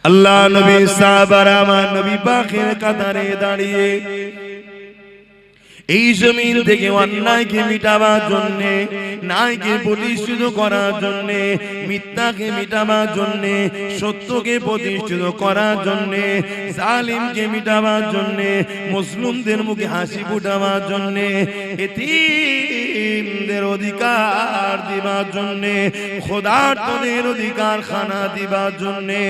আল্লাহ নবী সাহাবারা আমার নবী পাকের কাতারে দাঁড়িয়ে এই জমিন থেকে অন্যায়কে মিটাবার জন্যে, ন্যায়কে প্রতিষ্ঠিত করার জন্যে, মিথ্যাকে মিটাবার জন্যে, সত্যকে প্রতিষ্ঠিত করার জন্যে, জালিমকে মিটাবার জন্যে, মুসলিমদের মুখে হাসি ফুটাবার জন্যে, এতিমদের অধিকার দিবার জন্যে, খোদার্তদের অধিকার খানা দিবার জন্যে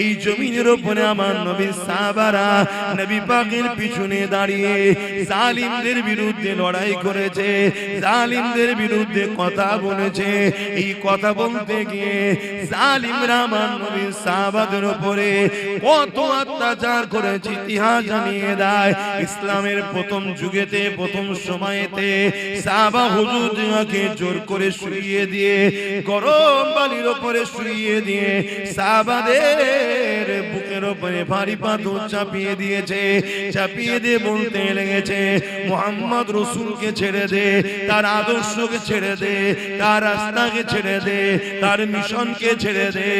এই জমিনের উপরে আমার নবী সাহাবারা নবী পাকের পিছনে দাঁড়িয়ে জালিমদের বিরুদ্ধে লড়াই করেছে, জালিমদের বিরুদ্ধে কথা বলেছে। এই কথা বলতে গিয়ে জালিমরা আমার নবী সাহাবাদের উপরে কত অত্যাচার করেছে ইতিহাস জানিয়ে দেয়। ইসলামের প্রথম যুগেতে, প্রথম সময়েতে সাহাবা হুজুরকে জোর করে শুইয়ে দিয়ে, গরম বালির উপরে শুইয়ে দিয়ে সাহাবাদের বুকের উপরে ভারী পাথর চাপিয়ে দিয়েছে। চাপিয়ে দিয়ে বলতে লেগেছে, মোহাম্মদ রসুলকে ছেড়ে দে, তার আদর্শকে ছেড়ে দে, তার রাস্তাকে ছেড়ে দে, তার মিশনকে ছেড়ে দে।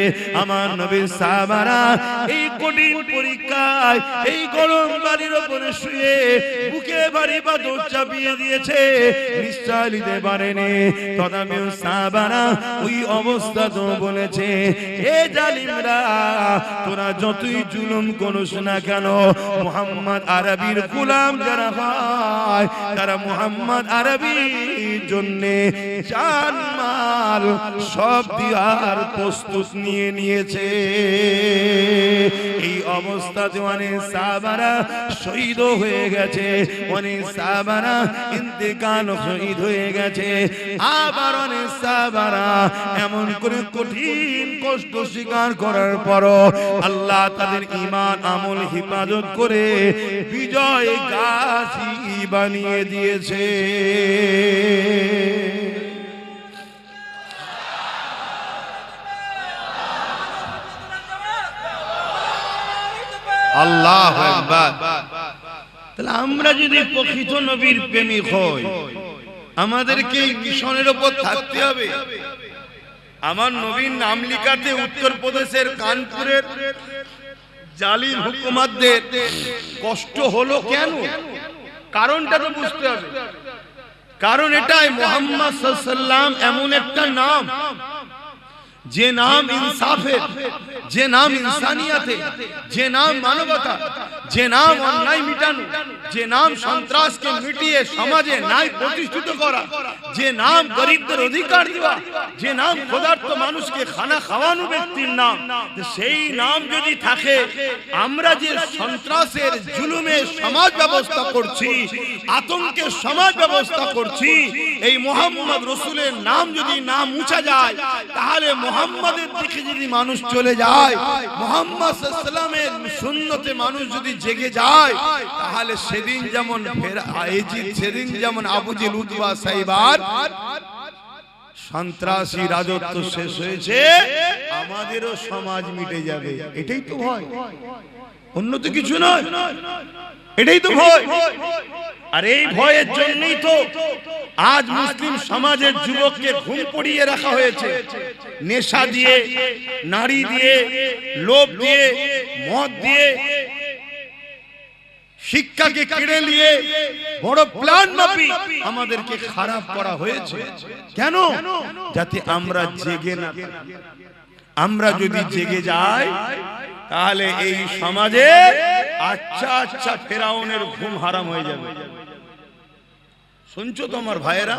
আমার নবী সাহাবারা এই কঠিন পরীক্ষায় এই গরম বালির উপরে শুয়ে বুকে ভারী পাথর চাপিয়ে দিয়েছে, নিশ্চয় নিতে পারেনি। তথাপিও সাহাবারা ওই অবস্থা তো বলেছে, এ জালিমরা তোরা যতই জুলুম করিস না কেন, মুহাম্মদ আরবির গোলাম যারা হয় তারা মুহাম্মদ আরবির জন্য জান মাল সব দেওয়ার প্রস্তুত নিয়ে নিয়েছে। এই অবস্থাতে অনেক সাহাবারা শহীদ হয়ে গেছে, অনেক সাহাবারা ইন্তেকাল শহীদ হয়ে গেছে। আবার অনেক সাহাবারা এমন করে কঠিন কষ্ট স্বীকার করার পরও আল্লাহ তাদের ঈমান আমল হিফাজত করে বিজয় গাজী বানিয়ে দিয়েছে। আল্লাহু আকবার। তাহলে আমরা যদি প্রকৃত নবীর প্রেমিক হই, আমাদেরকে এই মিশনের উপর থাকতে হবে। আমার নবীর নাম লিখাতে উত্তরপ্রদেশের কানপুরের জালিম হুকুমতদের কষ্ট হলো কেন? কারণটা তো বুঝতে হবে। কারণ এটাই, মুহাম্মদ সাল্লাল্লাহু আলাইহি ওয়াসাল্লাম এমন একটা নাম, যে নাম ইনসাফের, যে নাম ইনসানিয়াতের, যে নাম মানবতা, যে নাম অন্যায় মিটানো, যে নাম সন্ত্রাসকে মিটিয়ে সমাজে ন্যায় প্রতিষ্ঠিত করা, যে নাম গরিবদের অধিকার দেওয়া, যে নাম ক্ষুধার্ত মানুষকে খানা খাওয়ানো ব্যক্তির নাম, সেই নাম যদি থাকে, আমরা যে সন্ত্রাসের জুলুমের সমাজ ব্যবস্থা করছি, আতঙ্কের সমাজ ব্যবস্থা করছি, এই মুহাম্মদ রসুলের নাম যদি না মুছা যায়, তাহলে মুহাম্মাদের দিকে যদি মানুষ চলে যায়, মুহাম্মদ সাল্লাল্লাহু আলাইহি ওয়াসাল্লামের সুন্নতে মানুষ যদি জেগে যায়, তাহলে সেদিন যেমন সেদিন যেমন আবু জেল উতবা সাইবার সন্ত্রাসী রাজত্ব শেষ হয়েছে, আমাদেরও সমাজ মিটে যাবে। এটাই তো ভয়, অন্য তো কিছু নয়। এটাই তো ভয়। আর এই ভয়ের জন্যই তো আজ মুসলিম সমাজের যুবককে ঘুম পড়িয়ে রাখা হয়েছে, নেশা দিয়ে, নারী দিয়ে, লোভ দিয়ে, মদ দিয়ে, শিক্ষাকে কেড়ে নিয়ে বড় প্ল্যান মাফিক আমাদেরকে খারাপ করা হয়েছে। কেন? যাতে আমরা জেগে না থাকি। আমরা যদি জেগে যাই, তাহলে এই সমাজে আচ্ছা আচ্ছা ফেরাউনের ঘুম হারাম হয়ে যাবে। শুনছো তো আমার ভাইয়েরা?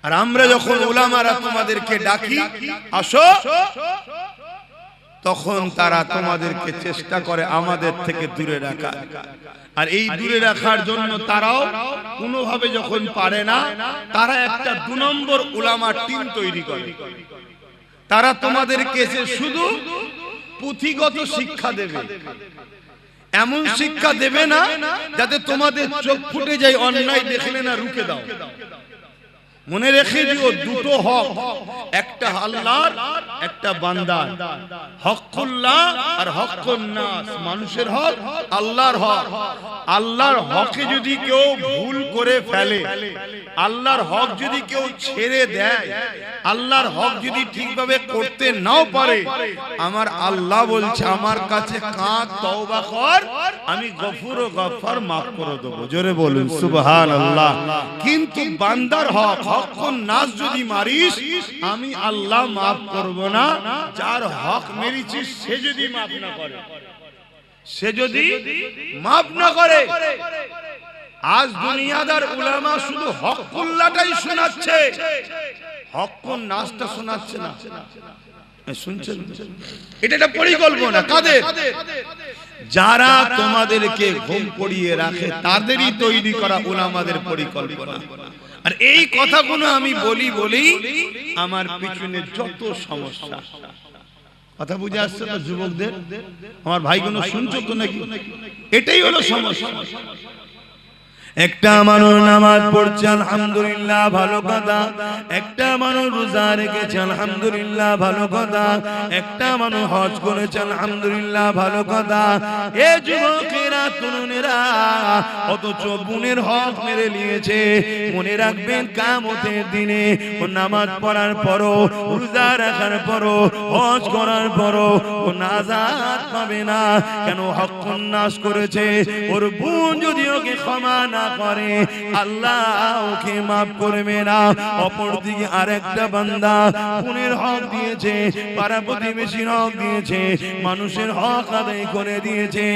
আর আমরা যখন উলামারা তোমাদেরকে ডাকি, আসো, তখন তারা তোমাদেরকে চেষ্টা করে আমাদের থেকে দূরে রাখা। আর এই দূরে রাখার জন্য তারাও কোনোভাবে যখন পারে না, তারা একটা 2 নম্বর উলামার টিম তৈরি করে। তারা তোমাদেরকে শুধু পুঁথিগত শিক্ষা দেবে, এমন শিক্ষা দেবে না যাতে তোমাদের চোখ ফুটে যায়, অন্যায় দেখলে না রুখে দাও। মনে রেখে দিও দুটো হক, একটা আল্লাহর একটা বান্দার। হকুল্লাহ আর হকুন নাস, মানুষের হক, আল্লাহর হক। আল্লাহর হকে যদি কেউ ভুল করে ফেলে, আল্লাহর হক যদি কেউ ছেড়ে দেয়, আল্লাহর হক যদি ঠিকভাবে করতে নাও পারে, আমার আল্লাহ বলছে আমার কাছে কাঁদ, তওবা কর, আমি গফুর ও গফফার মাফ করে দেব। জোরে বলুন সুবহানাল্লাহ। কিন্তু বান্দার হক, হকুন নাস যদি মারিস, আমি আল্লাহ মাফ করব না। যার হক মেরেছিস সে যদি মাফ না করে, সে যদি মাফ না করে। আজ দুনিয়াদার উলামা শুধু হকুল্লাহটাই শোনাচ্ছে, হকুন নাসটা শোনাচ্ছে না। শুনছেন? এটা একটা পরিকল্পনা কাদের? যারা তোমাদেরকে ঘুম পড়িয়ে রাখে তাদেরই তৈরি করা উলামাদের পরিকল্পনা। আর এই কথাগুলো আমি বলি আমার পিছনে যত সমস্যা। কথা বুঝে আসছে তো যুবকদের? আমার ভাইগুলো শুনছো তো নাকি? এটাই হলো সমস্যা। একটা মানুষ নামাজ পড়ছে আলহামদুলিল্লাহ, ভালো কথা। একটা মানুষ রোজা রেখেছে আলহামদুলিল্লাহ, ভালো কথা। একটা মানুষ হজ করেছে আলহামদুলিল্লাহ, ভালো কথা। এ যুবকেরা, তরুণেরা, অথচ বোনের হক মেরে নিয়েছে। মনে রাখবেন কিয়ামতের দিনে ও নামাজ পড়ার পরও, রোজা রাখার পরও, হজ করার পরও ও নাজাত পাবে না। কেন? হকুন নাস করেছে। ওর বোন যদি ওকে ক্ষমা না করে, আল্লাহ ওকে মাফ করবে না। অপরদিকে আরেকটা বান্দা বোনের হক দিয়েছে, পাড়া প্রতিবেশীর হক দিয়েছে, মানুষের হক আদায় করে দিয়েছে।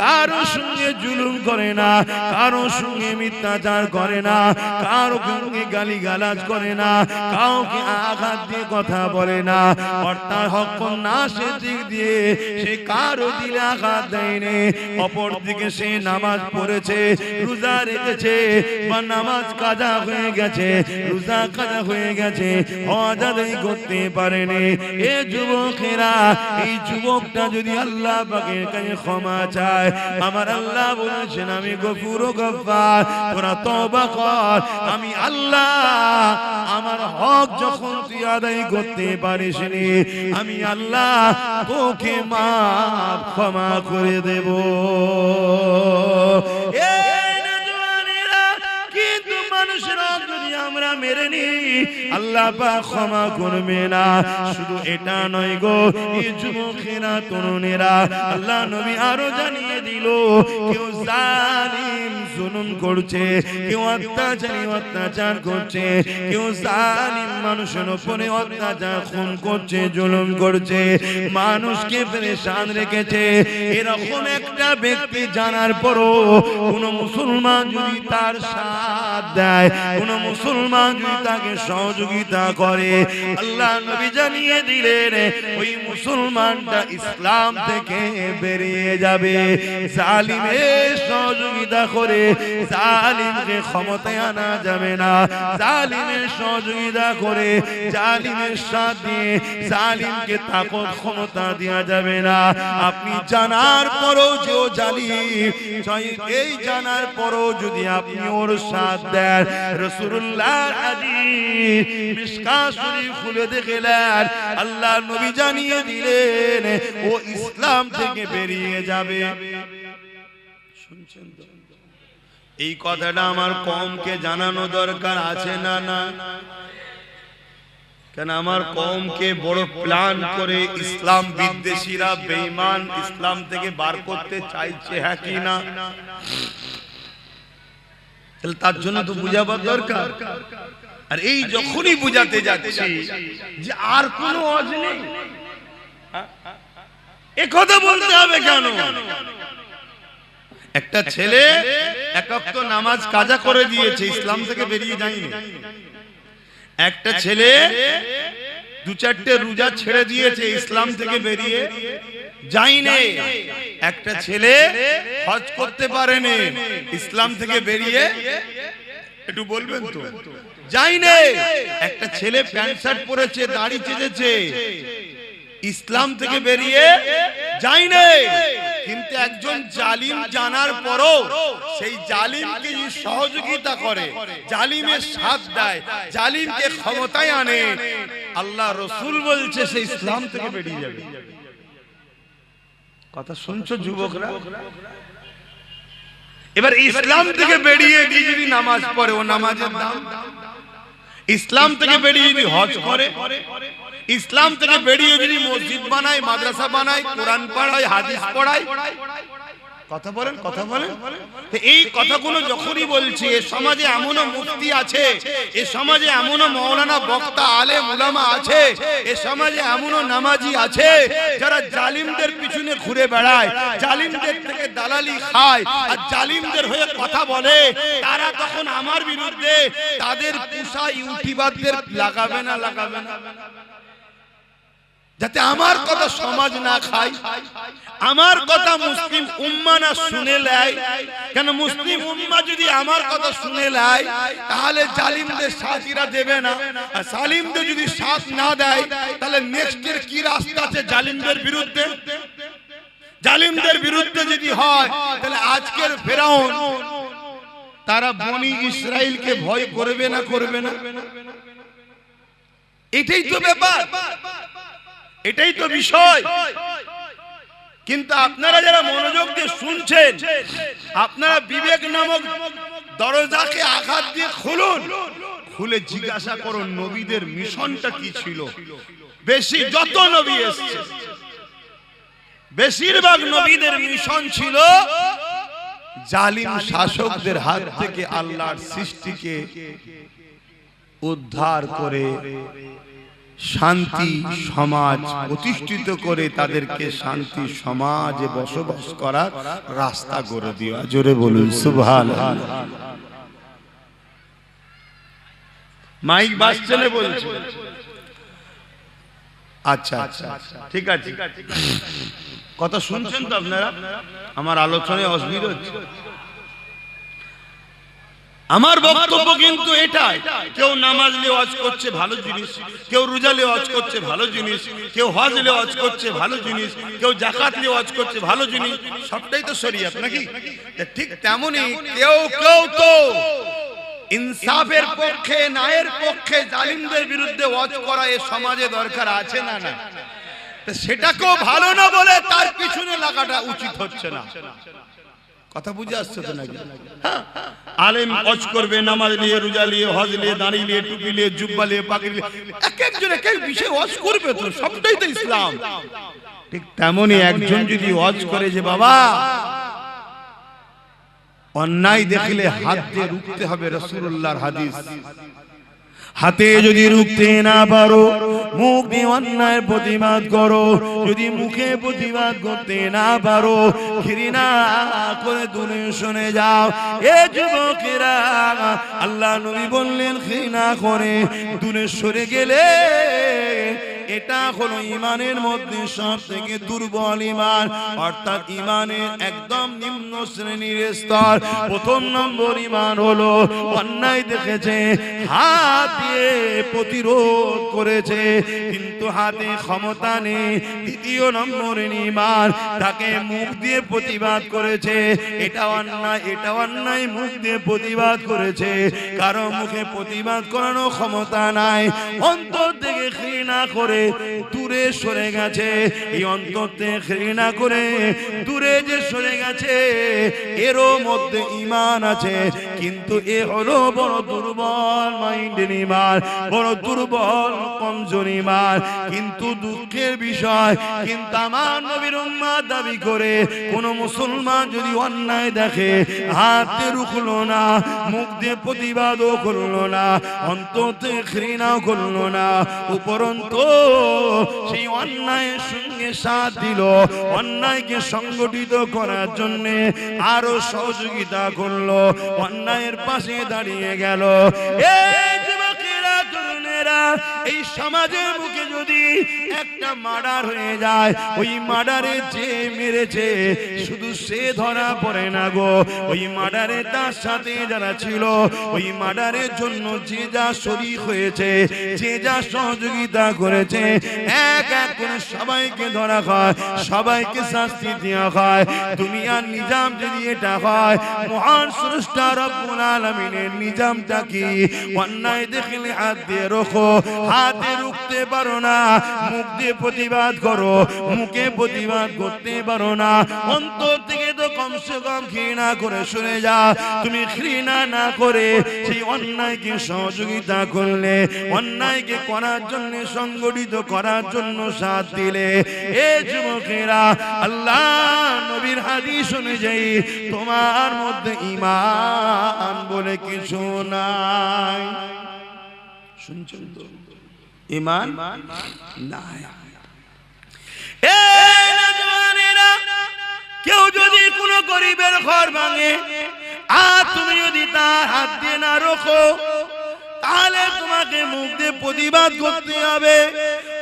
কারো সঙ্গে জুলুম করে না, কারো সঙ্গে মিথ্যাচার করে না, কারো সঙ্গে গালিগালাজ করে না, কাউকে আঘাত দিয়ে কথা বলে না। অর্থাৎ হকুন নাসের দিক দিয়ে সে কারো দিলে আঘাত দেয়নি। অপরদিকে সে নামাজ পড়েছে, রোজা রেখেছে, বা নামাজ কাজা হয়ে গেছে, রোজা কাজা হয়ে গেছে, হজ আদায় করতে পারেনি। এ যুবকেরা, এই যুবকটা যদি আল্লাহ পাকের কাছে ক্ষমা চায়, আমার আল্লাহ বলেছেন আমি গফুর ও গফফার, তোরা তওবা কর, আমি আল্লাহ আমার হক যখন তুই আদায় করতে পারিস নি, আমি আল্লাহ তোকে মাফ ক্ষমা করে দেব। কিন্তু মানুষের হক যদি আমরা মেরে নি, আল্লাহ পাক ক্ষমা করবে না। শুধু এটা নয় গো, এই যুবকেরা, তরুণেরা, আল্লাহ নবী আরো জানিয়ে দিল, কেউ জালিম জুলুম করছে, কেউ অত্যাচার করছে, কেউ জালিম মানুষের উপরে অত্যাচার, খুন করছে, জুলুম করছে, মানুষকে পেরেশান রেখেছে। এরকম একটা ব্যক্তি জানার পরও কোন মুসলমান যদি তার সাথ দেয়, কোন মুসলমান যদি তাকে সহযোগিতা করে, আল্লাহ নবী জানিয়ে দিলেন ওই মুসলমানটা ইসলাম থেকে বেরিয়ে যাবে। জালিমের সহযোগিতা করে জালিমকে ক্ষমতায় আনা যাবে না। জালিমের সহযোগিতা করে, জালিমের সাথ দিয়ে জালিমকে তাকত ক্ষমতা দেওয়া যাবে না। আপনি জানার পরও যে ও জালিম, এই জানার পরও যদি আপনি ওর সাথ দেন, রাসূলুল্লাহর হাদিস মিশকাত শরীফ খুলে দেখলেন, আল্লাহ নবী জানিয়ে দিলেন ও ইসলাম থেকে বেরিয়ে যাবে। শুনছেন তো? এই কথাটা আমার কওমকে জানানো দরকার আছে না? না কেন? আমার কওমকে বড় প্ল্যান করে ইসলাম বিদ্বেষীরা, বেঈমান ইসলাম থেকে বার করতে চাইছে, হ্যাঁ কি না? তাহলে তার জন্য তো বুঝাবার দরকার। আর এই যখনই বুঝাতে যাচ্ছি যে আর কোনো ওয়াজ নেই, এ কথা বলতে হবে কেন? একটা ছেলে এক ওয়াক্ত নামাজ কাজা করে দিয়েছে, ইসলাম থেকে বেরিয়ে যায়নি। একটা ছেলে দু চারটে রোজা ছেড়ে দিয়েছে, ইসলাম থেকে বেরিয়ে যায়নি। একটা ছেলে হজ করতে পারেনি, ইসলাম থেকে বেরিয়ে, একটু বলবেন তো, যায়নি। একটা ছেলে প্যান্ট শার্ট পরেছে, দাড়ি চেঁচেছে, ইসলাম থেকে বেরিয়ে যায়নি। কিন্তু একজন জালিম জানার পরও সেই জালিমকে সহযোগিতা করে, জালিমের সাথ দেয়, জালিমকে ক্ষমতায় আনে, আল্লাহ রাসূল বলছে সে ইসলাম থেকে বেরিয়ে যাবে। কথা শুনছো যুবকরা? এবার ইসলাম থেকে বেরিয়ে গিয়ে যদি নামাজ পড়ে ও নামাজের দাম, ইসলাম থেকে বেরিয়ে যদি হজ করে, ইসলাম থেকে বেরিয়ে যদি মসজিদ বানায়, মাদ্রাসা বানায়, কোরআন পড়ায়, হাদিস পড়ায়, কথা বলেন, কথা বলেন। এই কথাগুলো যখনই বলছি, এ সমাজে এমনও মুফতি আছে, এ সমাজে এমনও মাওলানা বক্তা আলেম উলামা আছে, এ সমাজে এমনও নামাজি আছে যারা জালিমদের পিছনে ঘুরে বেড়ায়, জালিমদের থেকে দালালি খায় আর জালিমদের হয়ে কথা বলে। তারা তখন আমার বিরুদ্ধে তাদের পুষা ইউটিউবারদের লাগাবে না, লাগাবে না, যাতে আমার কথা সমাজ না খায়, আমার কথা মুসলিম উম্মা না শুনে নেয়। কেন মুসলিম উম্মা যদি আমার কথা শুনে নেয় তাহলে জালিমদের সাথীরা দেবে না, আর জালিমদের যদি সাথ না দেয় তাহলে নেক্সটের কি রাস্তা আছে জালিমদের বিরুদ্ধে? জালিমদের বিরুদ্ধে যদি হয় তাহলে আজকের ফেরাউন তারা বনি ইসরাইলকে ভয় করবে না, করবে না? এটাই তো ব্যাপার, এটাই তো বিষয়। কিন্তু আপনারা যারা মনোযোগ দিয়ে শুনছেন, আপনারা বিবেক নামক দরজাকে আঘাত দিয়ে খুলুন, খুলে জিজ্ঞাসা করুন নবীদের মিশনটা কি ছিল। বেশি যত নবী এসেছে বেশিরভাগ নবীদের মিশন ছিল জালিম শাসকদের হাত থেকে আল্লাহর সৃষ্টিকে উদ্ধার করে শান্তি সমাজ প্রতিষ্ঠিত করে তাদেরকে শান্তি সমাজে বসবাস করার রাস্তা করে দেওয়া। জোরে বলুন সুবহানাল্লাহ। মাইক বাজছে না বলছে? আচ্ছা আচ্ছা, ঠিক আছে। কথা শুনছেন তো আপনারা? আমার আলোচনায় অসুবিধা হচ্ছে? আমার বক্তব্য কিন্তু এটাই, কেউ নামাজ নিয়ে ওয়াজ করছে ভালো জিনিস, কেউ রোজা নিয়ে ওয়াজ করছে ভালো জিনিস, কেউ হজ নিয়ে ওয়াজ করছে ভালো জিনিস, কেউ যাকাত নিয়ে ওয়াজ করছে ভালো জিনিস, সবটাই তো শরীয়ত নাকি? ঠিক তেমনি কেউ কেউ তো ইনসাফের পক্ষে, ন্যায়ের পক্ষে জালিমদের বিরুদ্ধে ওয়াজ করা এ সমাজে দরকার আছে না? না, সেটাকেও ভালো না বলে তার পিছনে লাগাটা উচিত হচ্ছে না। কথা বুঝে আসছে তো নাকি? আলেম ওয়াজ করবে নামাজ নিয়ে, রোজা নিয়ে, হজ নিয়ে, দাড়ি নিয়ে, টুপি নিয়ে, জুব্বা নিয়ে, পাগড়ি নিয়ে, এক একজন এক এক বিষয়ে ওয়াজ করবে, তো সবটাই তো ইসলাম। ঠিক তেমনি একজন যদি ওয়াজ করে যে বাবা অন্যায় দেখলে হাত দিয়ে রুখতে হবে, রাসূলুল্লাহর হাদিস, হাতে যদি রুখতে না পারো মুখ দিয়ে অন্যায়ের প্রতিবাদ করো, যদি মুখে প্রতিবাদ করতে না পারো ঘৃণা করে দূরে সরে যাও। এ যুবকেরা, আল্লাহ নবী বললেন ঘৃণা করে দূরে সরে গেলে এটা হলো ইমানের মধ্যে সব থেকে দুর্বল ইমান, অর্থাৎ ইমানের একদম নিম্ন শ্রেণীর স্তর। প্রথম নম্বর ইমান হলো অন্যায় দেখেছে হাত দিয়ে প্রতিরোধ করেছে, কিন্তু হাতে ক্ষমতা নেই। দ্বিতীয় নম্বর ইমান, তাকে মুখ দিয়ে প্রতিবাদ করেছে, এটা অন্যায়, এটা অন্যায়, মুখ দিয়ে প্রতিবাদ করেছে, কারো মুখে প্রতিবাদ করানোর ক্ষমতা নাই, অন্তর থেকে ঘৃণা করে দূরে সরে গেছে। এই অন্তর থেকে ঘৃণা করে দূরে যে সরে গেছে এরও মধ্যে ঈমান আছে, কিন্তু এ হলো বড় দুর্বল মাইন্ডের ঈমান, বড় দুর্বল কমজোর ঈমান। কিন্তু দুঃখের বিষয়, কিন্তু আমার নবীর উম্মত দাবি করে কোন মুসলমান যদি অন্যায় দেখে হাতে রুখলো না, মুখ দিয়ে প্রতিবাদও করলো না, অন্তর থেকে ঘৃণাও করলো না, উপরন্তু সেই অন্যায়ের সঙ্গে সাথ দিল, অন্যায়কে সংগঠিত করার জন্য আরো সহযোগিতা করলো, অন্যায়ের পাশে দাঁড়িয়ে গেল। এই যুবকেরা, তরুণেরা, এই সমাজের বুকে যদি একটা মার্ডার হয়ে যায়, ওই মার্ডারে যে মেরেছে শুধু সে ধরা পড়ে না গো, ওই মার্ডারে তার সাথে যারা ছিল, ওই মার্ডারের জন্য যে যা শরীক হয়েছে, যে যা সহযোগিতা করেছে, এক এক করে সবাইকে ধরা হয়, সবাইকে শাস্তি দেওয়া হয়। দুনিয়ার নিজাম যদি এটা হয়, মহান স্রষ্টা রব্বুল আলামিনের নিজামটা কি? অন্যায় দেখলে হাত দিয়ে রোখো, হাতে রুখতে পারো না, মুখ দিয়ে প্রতিবাদ করো, মুখে প্রতিবাদ করতে পারো না, অন্তর থেকে তো কমসে কম ঘৃণা করে শুনে যা। তুমি ঘৃণা না করে সেই অন্যায়কে সহযোগিতা করলে, অন্যায়কে করার জন্য সংগঠিত করার জন্য সাথ দিলে, এ যুবকেরা আল্লাহ নবীর হাদিস অনুযায়ী তোমার মধ্যে ঈমান বলে কিছু নাই। শুনছেন তো? ঈমান নাই। কেউ যদি কোনো গরিবের ঘর ভাঙে আর তুমি যদি তার হাত দিয়ে না রোখো, তাহলে তোমাকে মুখ দিয়ে প্রতিবাদ করতে হবে।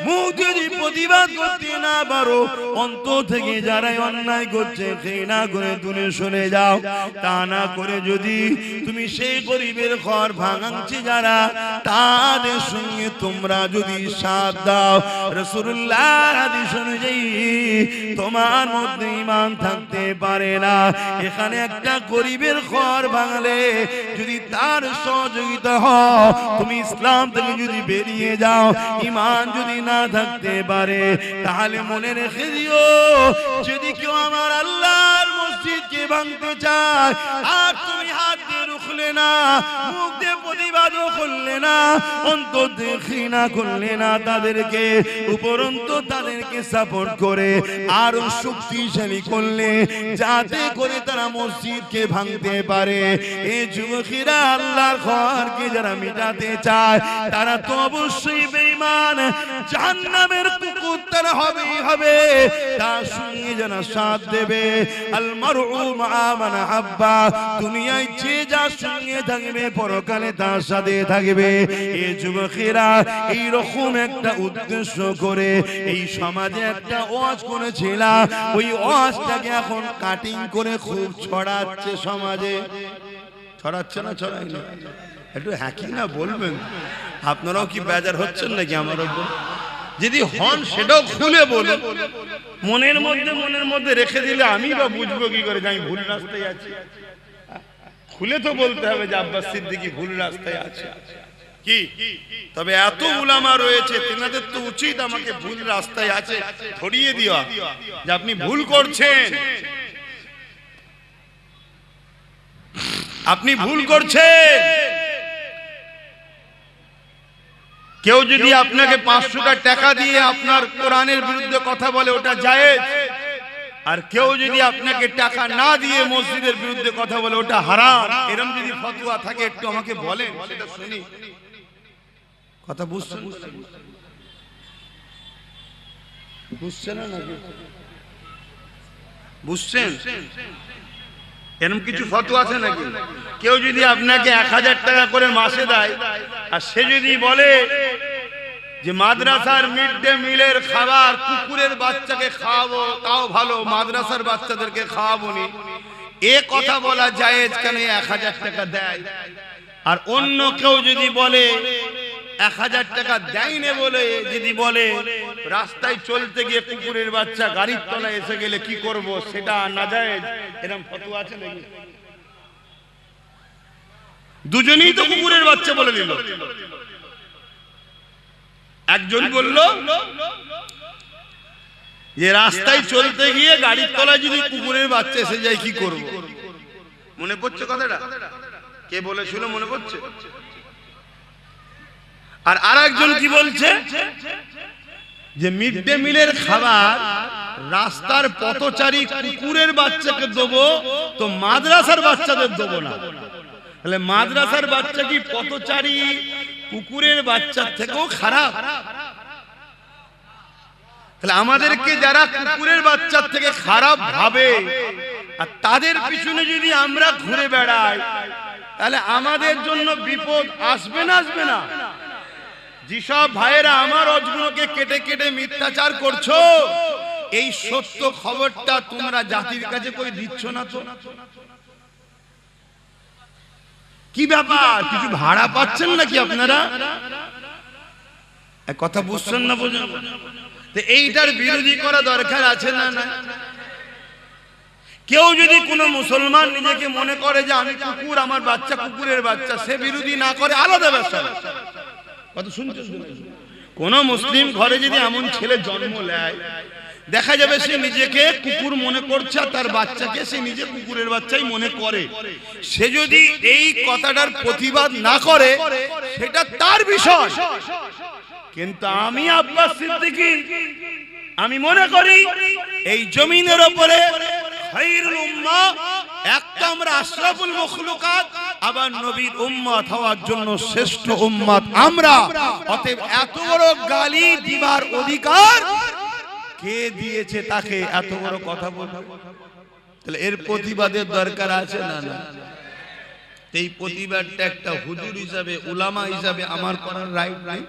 মুখ যদি প্রতিবাদ করতে না পারো, অন্তর থেকে যারাই অন্যায় করছে ঘৃণা করে দূরে সরে যাও। তা না করে যদি তুমি সেই গরিবের ঘর ভাঙছে যারা, তাদের সঙ্গে তোমরা যদি সাথ দাও, রাসূলুল্লাহর হাদিস অনুযায়ী তোমার মধ্যে ঈমান থাকতে পারে না। এখানে একটা গরিবের ঘর ভাঙলে যদি তার সহযোগিতা হয়, তুমি ইসলাম থেকে যদি বেরিয়ে যাও, ঈমান যদি না থাকতে পারে, তাহলে মনে রেখে দিও, যদি কেউ আমার আল্লাহর মসজিদকে ভাঙতে চায় আর তুমি হাত দিয়ে রুখলে না, মুখ দিয়ে প্রতিবাদও করলে না, অন্তর দিয়ে ঘৃণা করলে না তাদেরকে, উপরন্তু তাদেরকে সাপোর্ট করে আরো শক্তিশালী করলে, যাতে করে তারা মসজিদকে ভাঙতে পারে। এই যুবকেরা আল্লাহর ঘরকে যারা মিটাতে চায়, তারা তো অবশ্যই বেঈমান, জাহান্নামের কুকুর তারা হবেই হবে। তার সঙ্গে যারা সাথ দেবে, আল মারউ মা মান হাব্বা, দুনিয়ায় যে যার সঙ্গে থাকবে পরকালে তার সাথে থাকবে। এই যুবকেরা এই রকম একটা উদ্দেশ্য করে এই সমাজে একটা ওয়াজ করেছিলাম, ওই ওয়াজটাকে এখন কাটিং করে খুব ছড়াচ্ছে সমাজে। ছড়াচ্ছে না ছড়াই না? একটু হ্যাকি না বলবেন? আপনারাও কি বেজার হচ্ছেন নাকি আমার উপর? যদি হন সেটাও খুলে বলেন। মনের মধ্যে রেখে দিলে আমি বা বুঝবো কি করে যে আমি ভুল রাস্তায় আছি? খুলে তো বলতে হবে যে আব্বাস সিদ্দিকী ভুল রাস্তায় আছে কি। তবে এত উলামা রয়েছে, তেনাদের তো উচিত আমাকে ভুল রাস্তায় আছে ধরিয়ে দেওয়া, যে আপনি ভুল করছেন, আপনি ভুল করছেন। কেউ যদি আপনাকে 500 টাকা দিয়ে আপনার কোরআনের বিরুদ্ধে কথা বলে, ওটা জায়েজ। আর কেউ যদি আপনাকে টাকা না দিয়ে মসজিদের বিরুদ্ধে কথা বলে, ওটা হারাম। এরকম যদি ফতোয়া থাকে একটু আমাকে বলেন, সেটা শুনি। কথা বুঝছেন? বুঝছেন না নাকি? বুঝছেন? এরকম কিছু ফতোয়া আছে নাকি? কেউ যদি আপনাকে 1000 টাকা করে মাসে দেয়, আর সে যদি বলে যে মাদ্রাসার মিড ডে মিলের খাবার কুকুরের বাচ্চাকে খাওয়াবো, তাও ভালো, মাদ্রাসার বাচ্চাদেরকে খাওয়াবো নি, এ কথা বলা জায়েজ কেন? 1000 টাকা দেয়। আর অন্য কেউ যদি বলে 1000 টাকা দেয়নি বলে যদি বলে রাস্তায় চলতে গিয়ে কুকুরের বাচ্চা গাড়ির তলায় এসে গেলে কি করব, সেটা নাজায়েজ, এরকম ফতোয়া আছে নাকি? দুজনেই তো কুকুরের বাচ্চা বলে দিল। একজন বলল যে রাস্তায় চলতে গিয়ে গাড়ির তলায় যদি কুকুরের বাচ্চা এসে যায় কি করব। মনে পড়ছে কথাটা? কে বলেছিল মনে পড়ছে? আর আরেকজন কি বলছে যে মিড ডে মিলের খাবার রাস্তার পথচারী কুকুরের বাচ্চাকে দেবো, তো মাদ্রাসার বাচ্চাদের দেবো না। তাহলে মাদ্রাসার বাচ্চা কি পথচারী কুকুরের বাচ্চার থেকেও খারাপ? তাহলে আমাদেরকে যারা কুকুরের বাচ্চার থেকে খারাপ ভাবে আর তাদের পিছনে যদি আমরা ঘুরে বেড়াই, তাহলে আমাদের জন্য বিপদ আসবে না? আসবে না? যেসব ভাইয়েরা আমার হজগুলোকে কেটে কেটে মিথ্যাচার করছো, এই সত্য খবরটা তোমরা জাতির কাছে কই দিচ্ছ না তো? কি ব্যাপার, কিছু ভাড়া পাচ্ছেন নাকি আপনারা? কথা বুঝছেন না? বুঝুন, এইটার বিরোধী করা দরকার আছে না? না, কেউ যদি কোনো মুসলমান নিজেকে মনে করে যে আমি কুকুর, আমার বাচ্চা কুকুরের বাচ্চা, সে বিরোধী না করে, আলাদা ব্যাপার। কথা শুনছেন? কোন মুসলিম ঘরে যদি এমন ছেলে জন্ম নেয়, দেখা যাবে সে নিজেকে কুকুর মনে করছে আর তার বাচ্চাকে সে নিজে কুকুরের বাচ্চাই মনে করে। সে যদি এই কথাটার প্রতিবাদ না করে সেটা তার বিষয়, কিন্তু আমি আব্বাস সিদ্দিকী আমি মনে করি এই জমিনের উপরে খায়রুল উম্মাহ, একটা আমরা আশরাফুল মখলুকাত, আবার নবীর উম্মত হওয়ার জন্য শ্রেষ্ঠ উম্মত আমরা। অতএব এত বড় গালি দিবার অধিকার কে দিয়েছে তাকে এত বড় কথা বলতে? তাহলে এর প্রতিবাদের দরকার আছে না? না, এই প্রতিবাদটা একটা হুজুর হিসাবে, উলামা হিসাবে আমার করার রাইট নাই?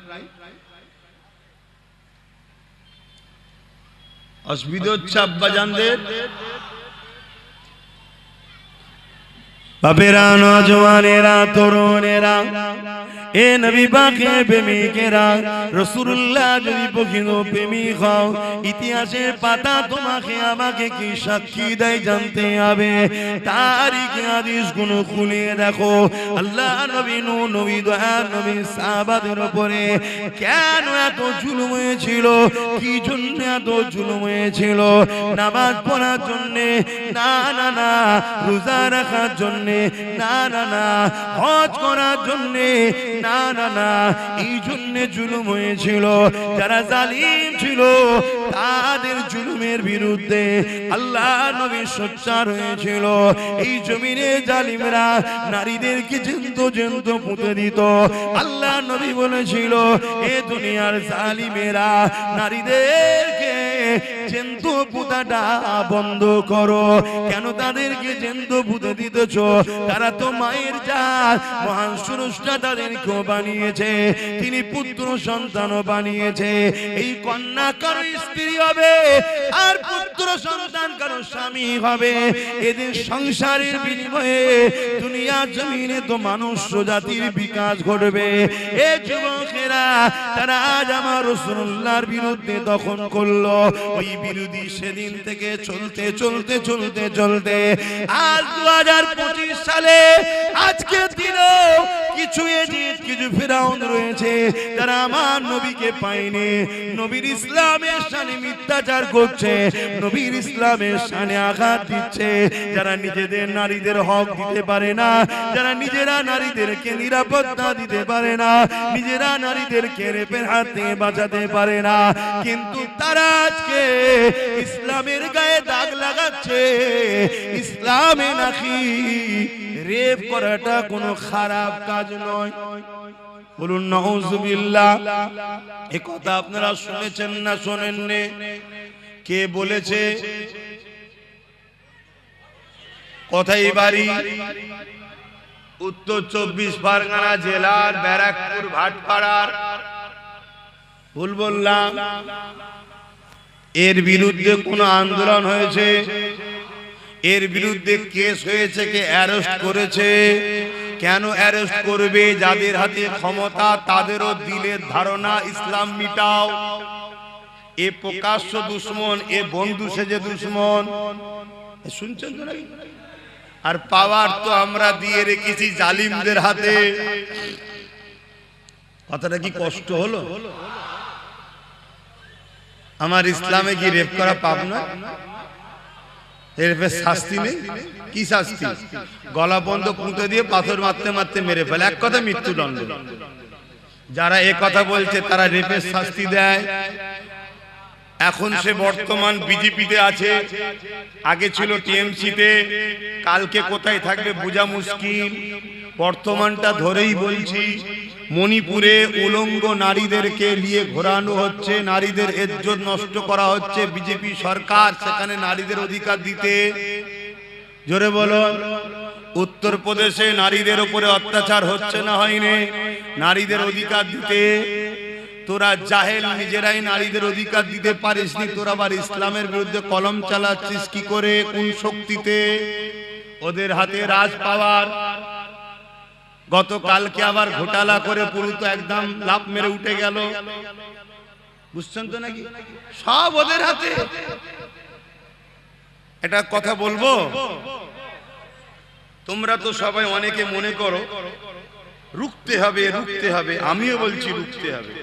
অসুবিধা হচ্ছে আব্বাজানদের? বাপেরা, নওজওয়ানেরা, তরুণেরা, এ নবী পাকের প্রেমিকেরা, রাসূলুল্লাহ যদি প্রকৃত প্রেমিক হও, ইতিহাসের পাতা তোমাকে আমাকে কি সাক্ষী দেয় জানতে হবে। তারিখে হাদিস গুলো খুলে দেখো, আল্লাহ নবী নূহ নবী, দয়ার নবী সাহাবাদের উপরে কেন এত জুলুম হয়েছিল? কি জন্য এত জুলুম হয়েছিল? নামাজ পড়ার জন্য না, না না, রোজা রাখার জন্য না, না না, হজ করার জন্য না, না না, এই জন্য জুলুম হয়েছিল। যারা জালিম ছিল তাদের জুলুমের বিরুদ্ধে আল্লাহ নবী সোচ্চার হয়েছিল। এই জমিনে জালিমরা নারীদেরকে জ্যান্ত জ্যান্ত পুঁতে দিত। আল্লাহ নবী বলেছিল, এ দুনিয়ার জালিমেরা নারীদেরকে জ্যান্ত পুঁতাটা বন্ধ করো। কেন তাদেরকে জ্যান্ত পুঁতে দিতেছ? তারা তো মায়ের জাত, মহান স্রষ্টা তাদেরকেও বানিয়েছে, তিনি পুত্র সন্তানও বানিয়েছে। এই কন্যা কারো স্ত্রী হবে আর পুত্র সন্তান কারো স্বামী হবে। এদের সংসারের বিনিময়ে দুনিয়া জমিনে তো মানুষ জাতির বিকাশ ঘটবে। এ যুবকেরা, তারা আজ আমার রাসূলুল্লাহর বিরুদ্ধে দখল করলো। ওই বিরোধী সেদিন থেকে চলতে চলতে চলতে চলতে আজ 2025 সালে আজকে দিনও কিছু এজিদ, কিছু ফিরাউন রয়েছে যারা আমার নবীকে পায়নি, নবীর ইসলামের শানে মিথ্যাচার করছে, নবীর ইসলামের শানে আঘাত দিচ্ছে। যারা নিজেদের নারীদের হক দিতে পারে না, যারা নিজেরা নারীদেরকে নিরাপত্তা দিতে পারে না, নিজেরা নারীদেরকে রেপের হাত থেকে বাঁচাতে পারে না, কিন্তু তারা আজকে ইসলামের গায়ে দাগ লাগাচ্ছে। ইসলামে নাকি রেপ করাটা কোনো খারাপ কাজ নয়। বলুন নাউজুবিল্লাহ। এই কথা আপনারা শুনেছেন না শোনেননি? কে বলেছে? কোথায় বাড়ি? উত্তর 24 পরগনা জেলার ব্যারাকপুর ভাটপাড়ার। ভুল বললাম? এর বিরুদ্ধে কোন আন্দোলন হয়েছে? এর বিরুদ্ধে কেস হয়েছে? কে অ্যারেস্ট করেছে? কেন অ্যারেস্ট করবে? যাদের হাতে ক্ষমতা তাদেরও দিলের ধারণা ইসলাম মিটাও। এ প্রকাশ্য দুশ্মন, এ বন্ধু সেজে দুশ্মন। শুনছেন তো নাকি? আর পাওয়ার তো আমরা দিয়ে রেখেছি জালিমদের হাতে। কথাটা কি কষ্ট হলো? আমার ইসলামে কি রেপ করা পাপ না? রেপের শাস্তি নেই? কি শাস্তি? গলা বন্ধ পুঁতে দিয়ে পাথর মারতে মারতে মেরে ফেলে, এক কথা মৃত্যুদণ্ড। যারা এ কথা বলছে তারা রেপের শাস্তি দেয়। এখন সে বর্তমান বিজেপিতে আছে, আগে ছিল টিএমসিতে, কালকে কোথায় থাকবে বোঝা মুশকিল। বর্তমানটা ধরেই বলছি, মণিপুরে উলঙ্গ নারীদেরকে নিয়ে ঘোরানো হচ্ছে, নারীদের ইজ্জত নষ্ট করা হচ্ছে। বিজেপি সরকার সেখানে নারীদের অধিকার দিতে, জোরে বলো। উত্তরপ্রদেশে নারীদের উপরে অত্যাচার হচ্ছে না হয়নি? নারীদের অধিকার দিতে তোরা জাহেল, নিজেরাই নারীদের অধিকার দিতে পারিসনি, তোরা আবার ইসলামের বিরুদ্ধে কলম চালাচ্ছিস কি করে, কোন শক্তিতে? ওদের হাতে রাজ পাওয়ার। গতকালকে আবার ঘোটালা করে পুরো তো একদম লাভ মেরে উঠে গেল, বুঝছেন তো নাকি? সব ওদের হাতে। এটা কথা বলবো, তোমরা তো সবাই অনেকে মনে করো রুখতে হবে রুখতে হবে, আমিও বলছি রুখতে হবে,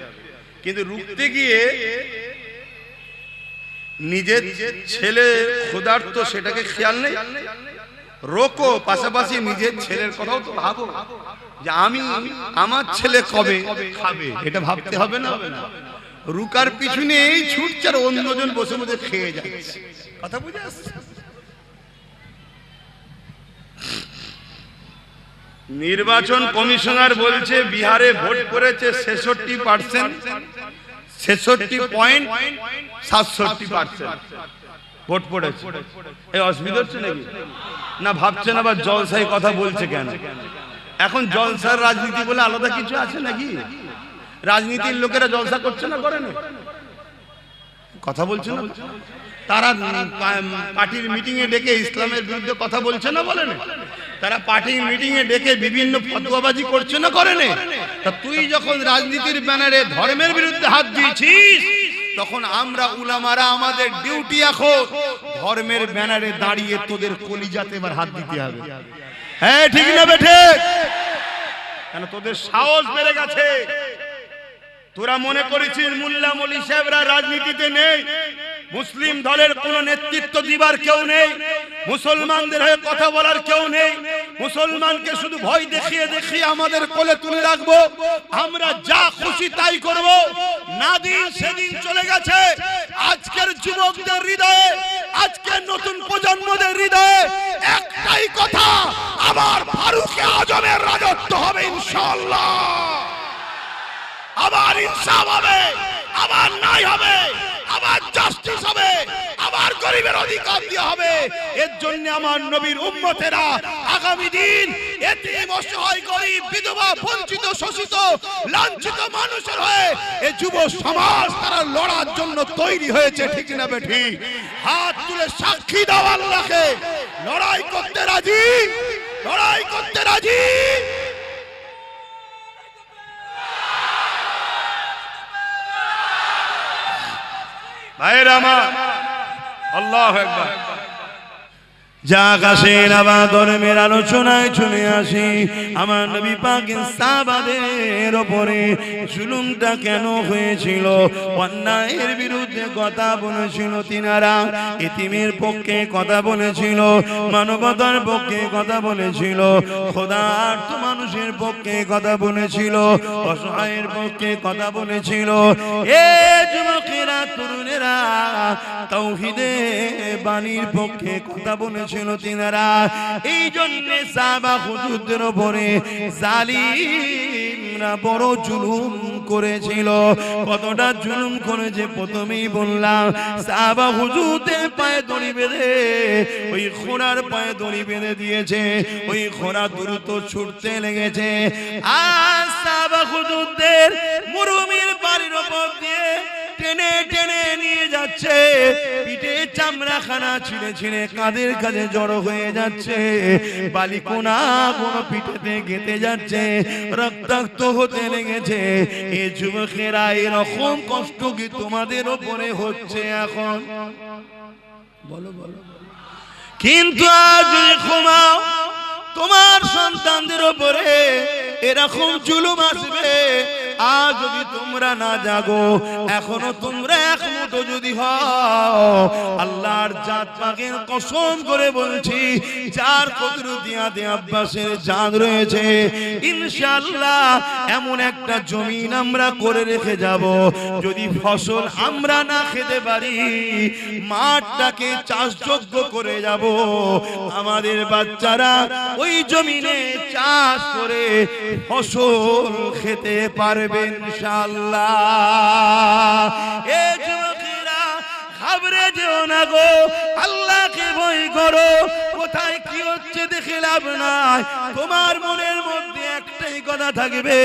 কিন্তু রুখতে গিয়ে নিজের ছেলে ক্ষুধার্ত সেটাকে খেয়াল নেই, রোকো, পাশাপাশি নিজের ছেলের কথাও তো ভাবো যে আমি আমার ছেলে কবে খাবে, এটা ভাবতে হবে না? রুকার পিছনে এই ছুটছে আর অন্যজন বসে বসে খেয়ে যাচ্ছে। কথা বুঝে আসছে? নির্বাচন কমিশনার বলছে বিহারে ভোট করেছে 66%, 66.67% ভোট পড়েছে। এই অসুবিধা হচ্ছে নাকি? না ভাবছেন আবার জলসাই কথা বলছে কেন? এখন জলসার রাজনীতি বলে আলাদা কিছু আছে নাকি? রাজনীতির লোকেরা জলসা করছে না, করে না? কথা বলছে না? তারা পার্টির মিটিং এ ডেকে ইসলামের বিরুদ্ধে কথা বলছে না, বলে না? তারা পার্টির মিটিং এ ডেকে বিভিন্ন ফতোয়াবাজি করছে না, করে না? তা তুই যখন রাজনীতির ব্যানারে ধর্মের বিরুদ্ধে হাত দিয়েছিস, তখন আমরা উলামারা আমাদের ডিউটি এখন ধর্মের ব্যানারে দাঁড়িয়ে তোদের কলিজাতে এবার হাত দিতে হবে। হ্যাঁ ঠিক না বেঠে? কেন তোদের সাহস বেড়ে গেছে। তোরা মনে করেছিস মোল্লা মলি সাহেবরা রাজনীতিতে নেই, মুসলিম দলের কোন নেতৃত্ব দিবার কেউ নেই, মুসলমানদের হয়ে কথা বলার কেউ নেই, মুসলমানকে শুধু ভয় দেখিয়ে দেখিয়ে আমাদের কোলে তুলে রাখবো, আমরা যা খুশি তাই করব। না দিন সেদিন চলে গেছে। আজকের যুবকদের হৃদয়ে, আজকের নতুন প্রজন্মদের হৃদয়ে একটাই কথা, আবার ফারুকে আজমের রাজত্ব হবে ইনশাআল্লাহ। আবার ইনসাফ হবে, আবার ন্যায় হবে, আবার জাস্টিস হবে, আবার গরিবের অধিকার দেওয়া হবে। এর জন্য আমার নবীর উম্মতেরা আগামী দিন এতিম, অসহায়, গরিব, বিধবা, বঞ্চিত, শোষিত, লাঞ্ছিত মানুষের হয়ে এই যুব সমাজ তারা লড়ার জন্য তৈরি হয়েছে। ঠিক না বেঠি? হাত তুলে সাক্ষী দাও আল্লাহকে, লড়াই করতে রাজি, লড়াই করতে রাজি। ভাইরা আমার, আল্লাহু আকবার। যা কাশের আবার ধর্মের আলোচনায় চলে আসি, আমার নবী পাকের সাহাবাদের উপরে জুলুমটা কেন হয়েছিল, অন্যায়ের বিরুদ্ধে কথা বলেছিল তিনারা, এতিমের পক্ষে কথা বলেছিল, মানবতার পক্ষে কথা বলেছিল, খোদার্থ মানুষের পক্ষে কথা বলেছিল, অসহায়ের পক্ষে কথা বলেছিল। এ যুবকেরা, তরুণেরা, তাওহীদের বাণীর পক্ষে কথা বলেছিল তিনারা। এই জন্য সাহাবা হুজুরদের উপরে জালিমরা বড় জুলুম করেছিল। কতটা জুলুম করেছে প্রথমেই বললাম। সাহাবা হুজুরদের পায়ে দড়ি বেঁধে, ওই ঘোড়ার পায়ে দড়ি বেঁধে দিয়েছে, ওই ঘোড়া দ্রুত ছুটতে লেগেছে। আর সাহাবা হুজুরদের মরুভূমির বাড়ির উপর দিয়ে টেনে টেনে নিয়ে যাচ্ছে, পিঠে চামড়া খানা ছিঁড়ে ছিঁড়ে কাঁধের কাছে জড়ো হয়ে যাচ্ছে, বালিকোনা কোন পিঠেতে গেঁথে যাচ্ছে, রক্তাক্ত হতে লেগেছে। এ যুবকেরা, এরকম কষ্ট কি তোমাদের ওপরে হচ্ছে এখন? বলো বলো। কিন্তু আজ ঘুমাও, তোমার সন্তানদের ওপরে এরকম জুলুম আসবে। আজ যদি তোমরা না জাগো, এখনো তোমরা এক মুঠো যদি হও, আল্লাহর জাত পাকের কসম করে বলছি, যার কুদরতিয়াতে আব্বাসের জান রয়েছে, ইনশাআল্লাহ এমন একটা জমিন আমরা করে রেখে যাব, যদি ফসল আমরা না খেতে পারি, মাঠটাকে চাষযোগ্য করে যাব। আমাদের বাচ্চারা ওই জমিনে চাষ করে ফসল খেতে পারবে ইনশাআল্লাহ। এ যুবকেরা, ঘাবড়ে যেও না গো, আল্লাহকে ভয় করো। কোথায় কি হচ্ছে দেখে লাভ নাই, তোমার মনের মধ্যে একটাই একটাই কথা থাকবে,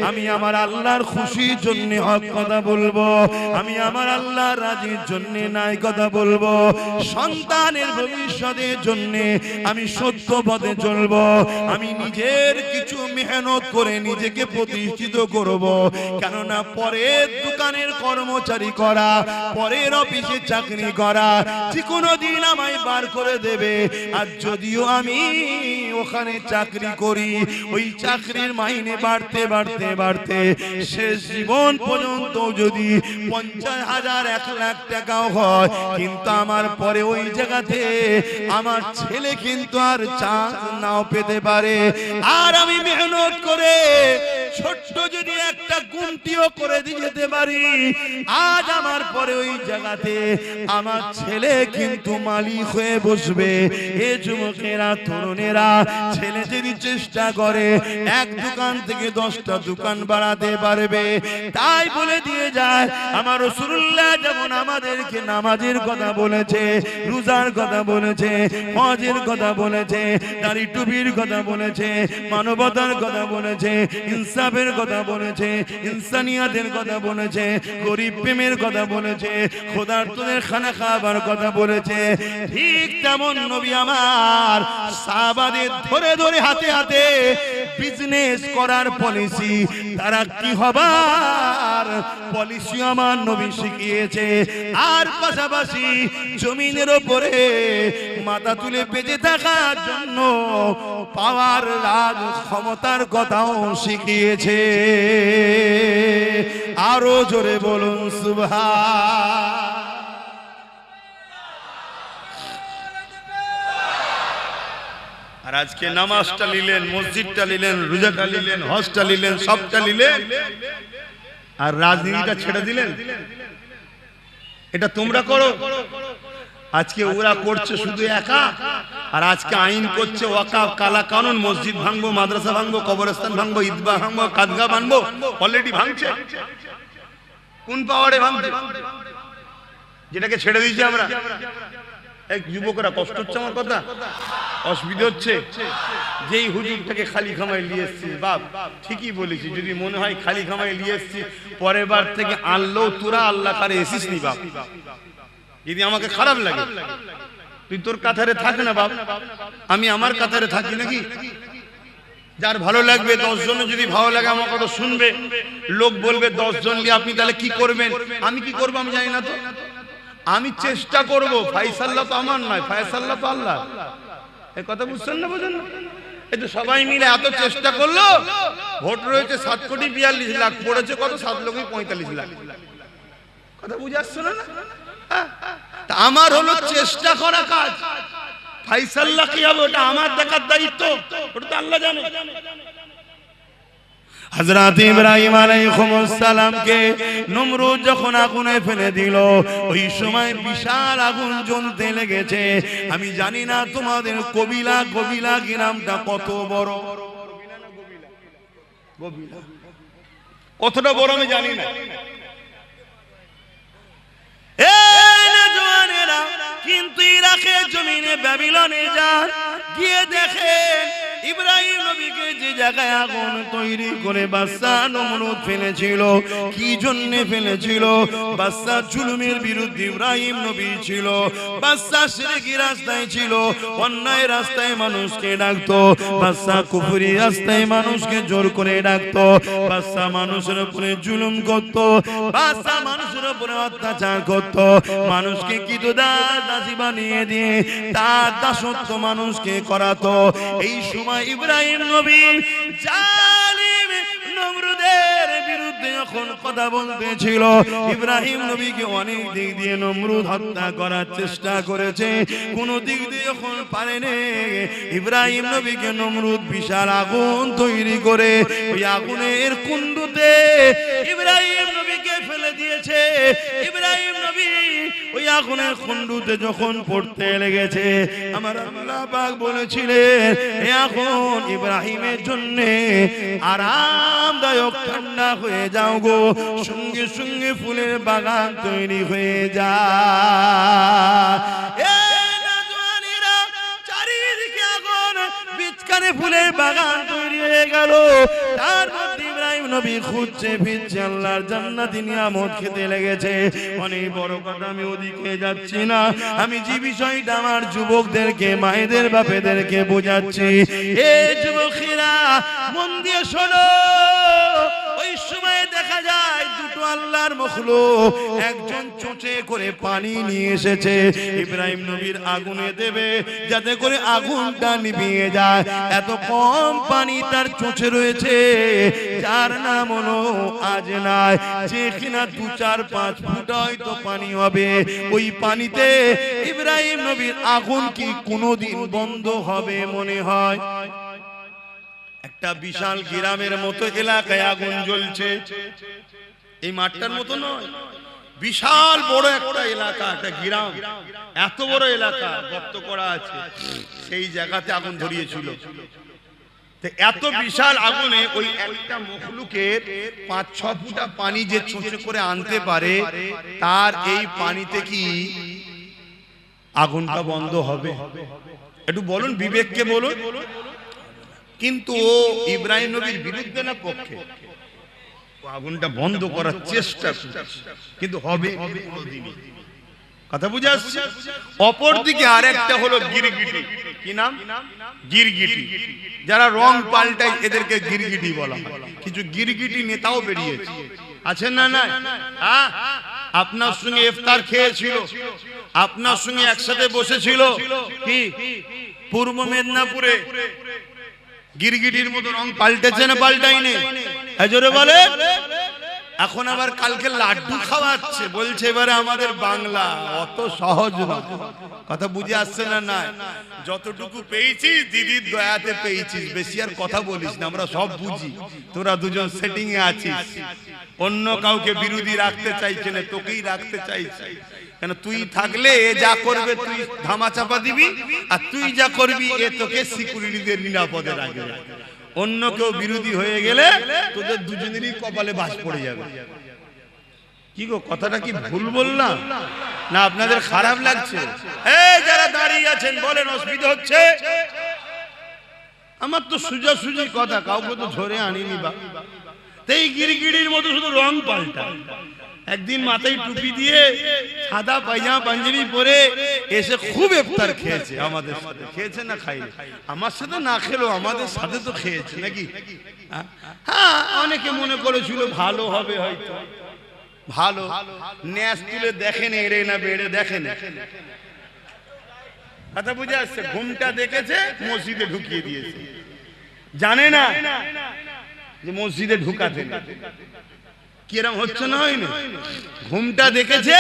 আমি আমার আল্লাহর খুশির জন্য হক কথা বলবো, আমি আমার আল্লাহর রাজির জন্য নাই কথা বলবো, সন্তানের ভবিষ্যতের জন্য আমি সত্য পথে চলবো, আমি নিজের কিছু মেহনত করে নিজেকে প্রতিষ্ঠিত করব। কেননা পরের দোকানের কর্মচারী করা, পরের অফিসে চাকরি করা যে কোনো দিন আমায় বার করে দেবে। আর যদিও আমি ওখানে চাকরি করি, ওই চাকরির মাইনে বাড়তে বাড়তে বাড়তে শেষ জীবন পর্যন্ত যদি 50,000 1 লাখ টাকাও হয়, কিন্তু আমার পরে ওই জায়গাতে আমার ছেলে কিন্তু আর চান্স নাও পেতে পারে। আর আমি মেহনত করে ছোট্ট যদি একটা গুমটিও করে দিয়ে যেতে পারি, আজ আমার পরে ওই জায়গাতে আমার ছেলে কিন্তু মালিক হয়ে বসবে। এ যুবকেরা, তরুণেরা, ছেলে যদি চেষ্টা করে এক দোকান থেকে 10টা দোকান বাড়াতে পারবে। তাই বলে দিয়ে যায় আমার রাসূলুল্লাহ যেমন আমাদেরকে নামাজের কথা বলেছে, রোজার কথা বলেছে, হজের কথা বলেছে, দাড়ি টুপির কথা বলেছে, মানবতার কথা বলেছে, ইনসাফের কথা বলেছে, ইনসানিয়াতের কথা বলেছে, গরিব প্রেমের কথা বলেছে, খোদার্তদের খানা খাবার কথা বলেছে, ঠিক তেমন নবী আমার সাহাবাদের ধরে ধরে হাতে হাতে বিজনেস করার পলিসি, তারা কি হবার পলিসি আমার নবী শিখিয়েছে। আর পাশাপাশি জমিনের উপরে মাথা তুলে বেঁচে থাকার জন্য পাওয়ার রাজ ক্ষমতার কথাও শিখিয়েছে। আরো জোরে বলুন সুবহান। আর আজকে নামাজটা নিলেন, মসজিদটা নিলেন, রোজাটা নিলেন, হজটা নিলেন, সবটা নিলেন, আর রাজনীতিটা ছেড়ে দিলেন। এটা তোমরা করো, আজকে ওরা করছে শুধু একা। আর আজকে আইন করছে ওয়াকাফ, কালা কানুন, মসজিদ ভাঙবো, মাদ্রাসা ভাঙবো, কবরস্থান ভাঙবো, ঈদগাহ ভাঙবো, কাদগা ভাঙবো। অলরেডি ভাঙছে। কোন পাওয়ারে ভাঙছে? যেটাকে ছেড়ে দিয়েছি আমরা। এক যুবকরা কষ্ট হচ্ছে আমার কথা, অসুবিধা হচ্ছে। যেই হুজুরটাকে খালি খামাই নিয়ে এসছি, বাপ ঠিকই বলেছি, যদি মনে হয় খালি খামাই নিয়ে এসছি, পরের বার থেকে আনলেও তোরা আল্লাহ কারে এসিস নি বাপ। যদি আমাকে খারাপ লাগে, তুই তোর কাতারে থাক না বাপ, আমি আমার কাতারে থাকি নাকি? যার ভালো লাগবে 10 জন, যদি ভালো লাগে আমার কথা শুনবে, লোক বলবে 10 জন নিয়ে আপনি তাহলে কি করবেন? আমি কি করবো আমি জানি না তো, আমি চেষ্টা করব। ফায়সালা তো আমার নয়, ফায়সালা তো আল্লাহ। এই কথা বুঝছেন না? বুঝেন না? এই তো সবাই মিলে এত চেষ্টা করলো, ভোট রয়েছে 7,42,00,000, পড়েছে কত? 7,45,00,000। কথা বুঝে আসছে না? আমার হলো চেষ্টা করা কাজ। ফায়সালা কি হবে ওটা আমার দেখার দায়িত্ব, ওটা তো আল্লাহ জানে। হযরত ইব্রাহিম আলাইহিস সালামকে নমরুদ যখন আগুনে ফেলে দিল, ওই সময় বিশাল আগুন জ্বলতে লেগেছে। আমি জানি না তোমাদের কবিলা গ্রামটা কত বড়, কতটা বড় আমি জানি না। কিন্তু ইরাকের জমিনে ব্যাবিলনে যান, গিয়ে দেখেন ইব্রাহিম নবীকে যে জায়গায় আগুন তৈরি করে বাদশা নমরুদ ফেলেছিল, কি জন্য ফেলেছিল? বাদশা জুলুমের বিরুদ্ধে ইব্রাহিম নবী ছিল, বাদশা শিরকি রাস্তায় ছিল, অন্যায় রাস্তায় মানুষকে ডাকতো, বাদশা কুফরি রাস্তায় মানুষকে জোর করে ডাকতো, বাদশা মানুষের উপরে জুলুম করত, বাদশা মানুষের উপরে অত্যাচার করত, মানুষকে দাসী বানিয়ে দিয়ে তার দাসত্ব মানুষকে করাতো। এই সময় ইব্রাহিম নবী জালিম নমরুদের বিরুদ্ধে যখন কথা বলতেছিল, ইব্রাহিম নবীকে অনেক দিক দিয়ে নমরুদ হত্যা করার চেষ্টা করেছে, কোন দিক দিয়ে যখন পারেনি, ইব্রাহিম নবীকে নমরুদ বিশাল আগুন তৈরি করে ওই আগুনের কুণ্ডুতে ইব্রাহিম নবীকে ফেলে দিয়েছে। ইব্রাহিম নবী ওই আগুনের কুণ্ডুতে যখন পড়তে লেগেছে, আমার আল্লাহ পাক বলেছিলেন এই আগুন ইব্রাহিমের জন্য আরামদায়ক ঠান্ডা হয়ে যাও গো, সঙ্গে সঙ্গে ফুলের বাগান তৈরি হয়ে যায়। চারিদিকে আগুন, বীজ মাঝখানে ফুলের বাগান তৈরি হয়ে গেল। তার মধ্যে ইব্রাহিম নবী খুঁজছে ফিরছে আল্লাহর জান্নাতি নিয়ামত খেতে লেগেছে। অনেক বড় কথা, আমি ওদিকে যাচ্ছি না, আমি যে বিষয়টা আমার যুবকদেরকে, মায়েদের, বাপেদেরকে বোঝাচ্ছি, এ যুবকেরা মন দিয়ে শোনো। ওই সময় দেখা যায় দুটো আল্লাহর মখলুক, একজন চোঁচে করে পানি নিয়ে এসেছে ইব্রাহিম নবীর আগুনে দেবে যাতে করে আগুনটা নিভিয়ে যায়। এত কম পানি তার চোঁচে রয়েছে, যার নাম হলো আজনায়, যে কিনা 2-4-5 ফুট হয়তো পানি হবে। ওই পানিতে ইব্রাহিম নবীর আগুন কি কোনোদিন বন্ধ হবে মনে হয়? একটা বিশাল গ্রামের মতো এলাকায় আগুন জ্বলছে, এই মাঠটার মতো নয়, বিশাল বড় একটা এলাকা, একটা গ্রাম, এত বড় এলাকা গর্ত করা আছে, সেই জায়গাতে আগুন ধরিয়েছিল। এত বিশাল আগুনে ওই একটা মখলুকের 5-6 ফুটা পানি যে ছুঁচে করে আনতে পারে, তার এই পানিতে কি আগুনটা বন্ধ হবে? একটু বলুন, বিবেককে বলুন। কিন্তু ও ইব্রাহিম নবীর বিরুদ্ধে না পক্ষে? আগুনটা বন্ধ করার চেষ্টা করছে, কিন্তু হবে কোনদিনই। কথা বুঝে আসছে? অপরদিকে আরেকটা হলো গিরগিটি। কি নাম? গিরগিটি। যারা রং পাল্টায় এদেরকে গিরগিটি বলা হয়। কিছু গিরগিটি নেতাও বেরিয়েছে, আছেন না? না, আপনার সঙ্গে ইফতার খেয়েছিল, আপনার সঙ্গে একসাথে বসেছিল, কি পূর্ব মেদিনীপুরে গিরগিটির মতো রং পাল্টেছে না পাল্টাইনি? জোরে বলে। এখন আবার কালকে লাড্ডু খাওয়াচ্ছে, বলছে এবারে আমাদের বাংলা। অত সহজ না, কথা বুঝে আসছে না? না, যতটুকু পেয়েছিস দিদির দয়াতে পেয়েছিস, বেশি আর কথা বলিস না, আমরা সব বুঝি। তোরা দুজন সেটিং এ আছিস, অন্য কাউকে বিরোধী রাখতে চাইছে না, তোকেই রাখতে চাইছে। কেন? তুই থাকলে এ যা করবে তুই ধামা চাপা দিবি, আর তুই যা করবি এ তোকে সিকিউরিটিদের নিরাপদে রাখবে। অন্য কেউ বিরোধী হয়ে গেলে তোদের দুজনেরই কপালে বাস পড়ে যাবে। কি গো, কথাটা কি ভুল বললাম না? আপনাদের খারাপ লাগছে? এই যারা দাঁড়িয়ে আছেন বলেন, অসুবিধা হচ্ছে? আমার তো সোজাসুজি কথা, কাউকে তো ধরে আনিনি। বা এই গিরগিটির মতো শুধু রং পাল্টা। একদিন মাথায় টুপি দিয়ে সাদা পায়জামা পাঞ্জাবি পরে এসে খুব ইফতার খেয়েছে আমাদের সাথে। খেয়েছে না খাইনি? আমার সাথে না খেলো, আমাদের সাথে তো খেয়েছে নাকি? হ্যাঁ, অনেকে মনে করেছিল ভালো হবে, হয়তো ভালো। ন্যাস তুলে দেখেন এড়ে না বেড়ে দেখেন। কথা বুঝে আসছে? ঘুমটা দেখেছে, মসজিদে ঢুকিয়ে দিয়েছে। জানে না যে মসজিদে ঢুকাতে কিরম হচ্ছে না? হয়নি? ঘুমটা দেখেছে,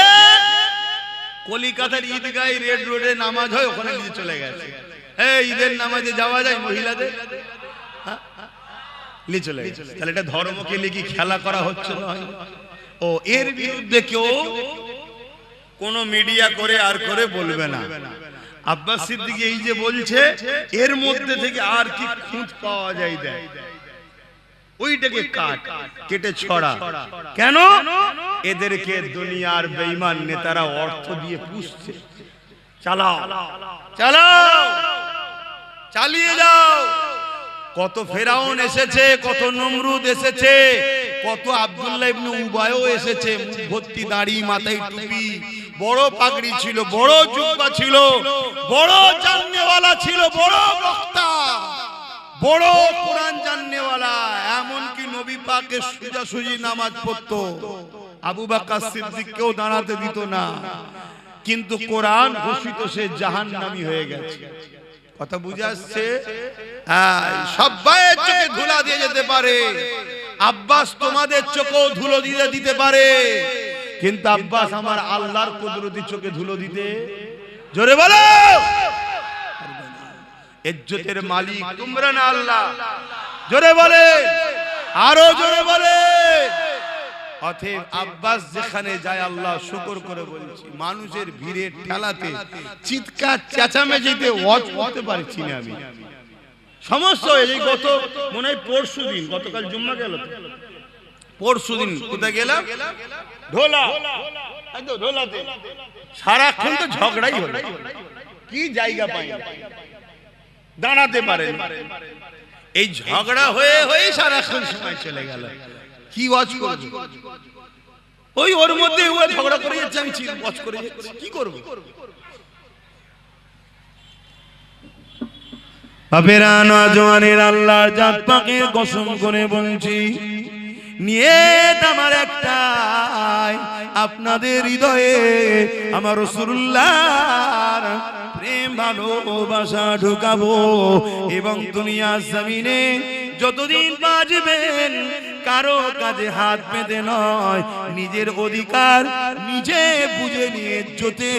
কলিকাতার ঈদগাঁয় রেড রোডে নামাজ হয়, ওখানে নিয়ে চলে গেছে। এই ঈদের নামাজে যাওয়া যায় মহিলাদের? নিয়ে চলে গেছে। তাহলে এটা ধর্মকে নিয়ে কি খেলা করা হচ্ছে না? ও এর বিরুদ্ধে কেউ কোন মিডিয়া করে আর করে বলবে না। আব্বাস সিদ্দিকী এই যে বলছে, এর মধ্যে থেকে আর কি খুঁত পাওয়া যায় দেয়, ওইটাকে কেটে ছড়া। কেন? এদেরকে দুনিয়ার বেঈমান নেতারা অর্থ দিয়ে পুষছে। চালাও চালাও, চালিয়ে যাও। কত ফেরাউন এসেছে, কত নমরুদ এসেছে, কত আব্দুল্লাহ ইবনে উবায়ও এসেছে, মুখ ভর্তি দাড়ি, মাথায় টুপি, বড় পাগড়ি ছিল, বড় জুব্বা ছিল, বড় জাননেওয়ালা ছিল, বড় বক্তা, বড় কোরআন জাননেওয়ালা। এমনকি নবী পাকের সোজাসুজি নামাজ পড়তো, আবু বকর সিদ্দিককেও দাঁড়াতে দিত না। কিন্তু কোরআন ঘোষিত সে জাহান্নামী হয়ে গেছে। কথা বুঝে আসছে? সবাই চোখে ধুলা দিয়ে যেতে পারে, আব্বাস তোমাদের চোখেও ধুলো দিয়ে দিতে পারে, কিন্তু আব্বাস আমার আল্লাহর কুদরতি চোখে ধুলো দিতে, জোরে বলো, ইজ্জতের মালিক তোমরা না আল্লাহ। জোরে বলে, আরো জোরে বলে। অতএব আব্বাস যেখানে যায়, আল্লাহ শুকর করে বলছি, মানুষের ভিড়ে ঠেলাতে, চিৎকার চেঁচামেচিতে ওয়াজ করতে পারছি না আমি। সমস্যা এই গত মনে হয় পরশু দিন, গতকাল জুম্মা গেল, পরশু দিন কোথায় গেলাম? ঢোলা, ঢোলাতে সারাক্ষণ তো ঝগড়াই হলো, কি জায়গা পাই। দাঁড়াতে পারেন। এই ঝগড়া হয়ে হয়ে সারাক্ষণ সময় চলে গেল। কি ওয়াজ করব? ওই ওর মধ্যে ও ঝগড়া করে যাচ্ছে, আমি ওয়াজ করে যাচ্ছি, কি করব? বাপেরা নওজওয়ানের আল্লাহর জাত পাকের কসম করে বলছি, নিয়ত আমার একটাই, আপনাদের হৃদয়ে আমার রাসূলুল্লাহর প্রেম ভালোবাসা ঢুকাবো এবং দুনিয়ার জমিনে যতদিন বাঁচবেন কারো কাজে হাত পেতে নয়, নিজের অধিকার নিজে বুঝে নিয়ে ইজ্জতে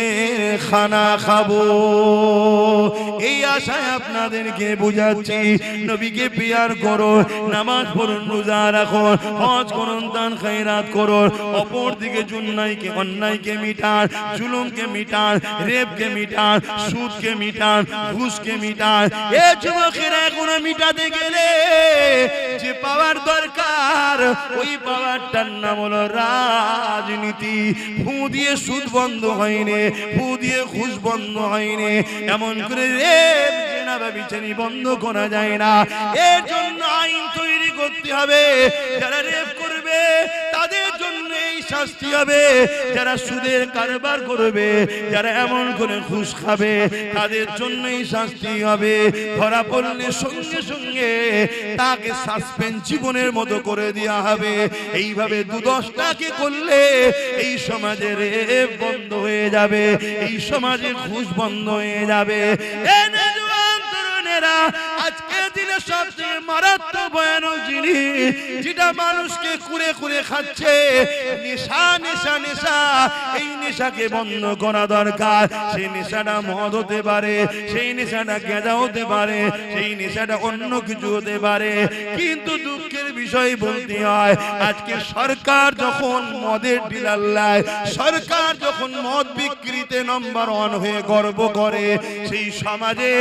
খানা খাবো। এই আশায় আপনাদেরকে বুঝাচ্ছি, নবীকে প্রিয়ার করো, নামাজ পড়ুন, রোজা রাখুন, হজ করুন, দান খায়রাত করুন, অপর দিকে জুন্নাইকে অন্যায়কে মিটান, জুলুমকে মিটান, রেপকে মিটান, সুদকে মিটান, ঘুষকে মিটান। এ যুবকেরা এখন মিটাতে গেলে যে পাওয়ার দরকার, ওই পাওয়ারটার নাম হলো রাজনীতি। ফু দিয়ে সুদ বন্ধ হয়নি, ফু দিয়ে ঘুষ বন্ধ হয়নি, এমন করে রেপ জেনা ব্যভিচারী বন্ধ করা যায় না। এর জন্য আইন তৈরি করতে হবে, যারা রেপ করবে তাদের জন্য এই শাস্তি হবে, যারা সুদের কারবার করবে, যারা এমন করে ঘুষ খাবে তাদের জন্য এই শাস্তি হবে। ধরা পড়লে সঙ্গে সঙ্গে তাকে সাসপেন্ড জীবনের মতো করে দেওয়া হবে। এইভাবে ২-১০টাকে করলে এই সমাজে রেপ বন্ধ হয়ে যাবে, এই সমাজে ঘুষ বন্ধ হয়ে যাবে। আজকে দিনে সবচেয়ে মারাত্মক ভয়ানক জিনিস যেটা মানুষকে কুড়ে কুড়ে খাচ্ছে, নেশা নেশা নেশা। এই নেশাকে বন্ধ করা দরকার। সেই নেশাটা মদ হতে পারে, সেই নেশাটা গাঁজা হতে পারে, সেই নেশাটা অন্য কিছু হতে পারে, কিন্তু দুঃখের বিষয় বলতে হয় আজকে সরকার যখন মদের ডিলার লাই, সরকার যখন মদ বিক্রিতে নাম্বার 1 হয়ে গর্ব করে, সেই সমাজে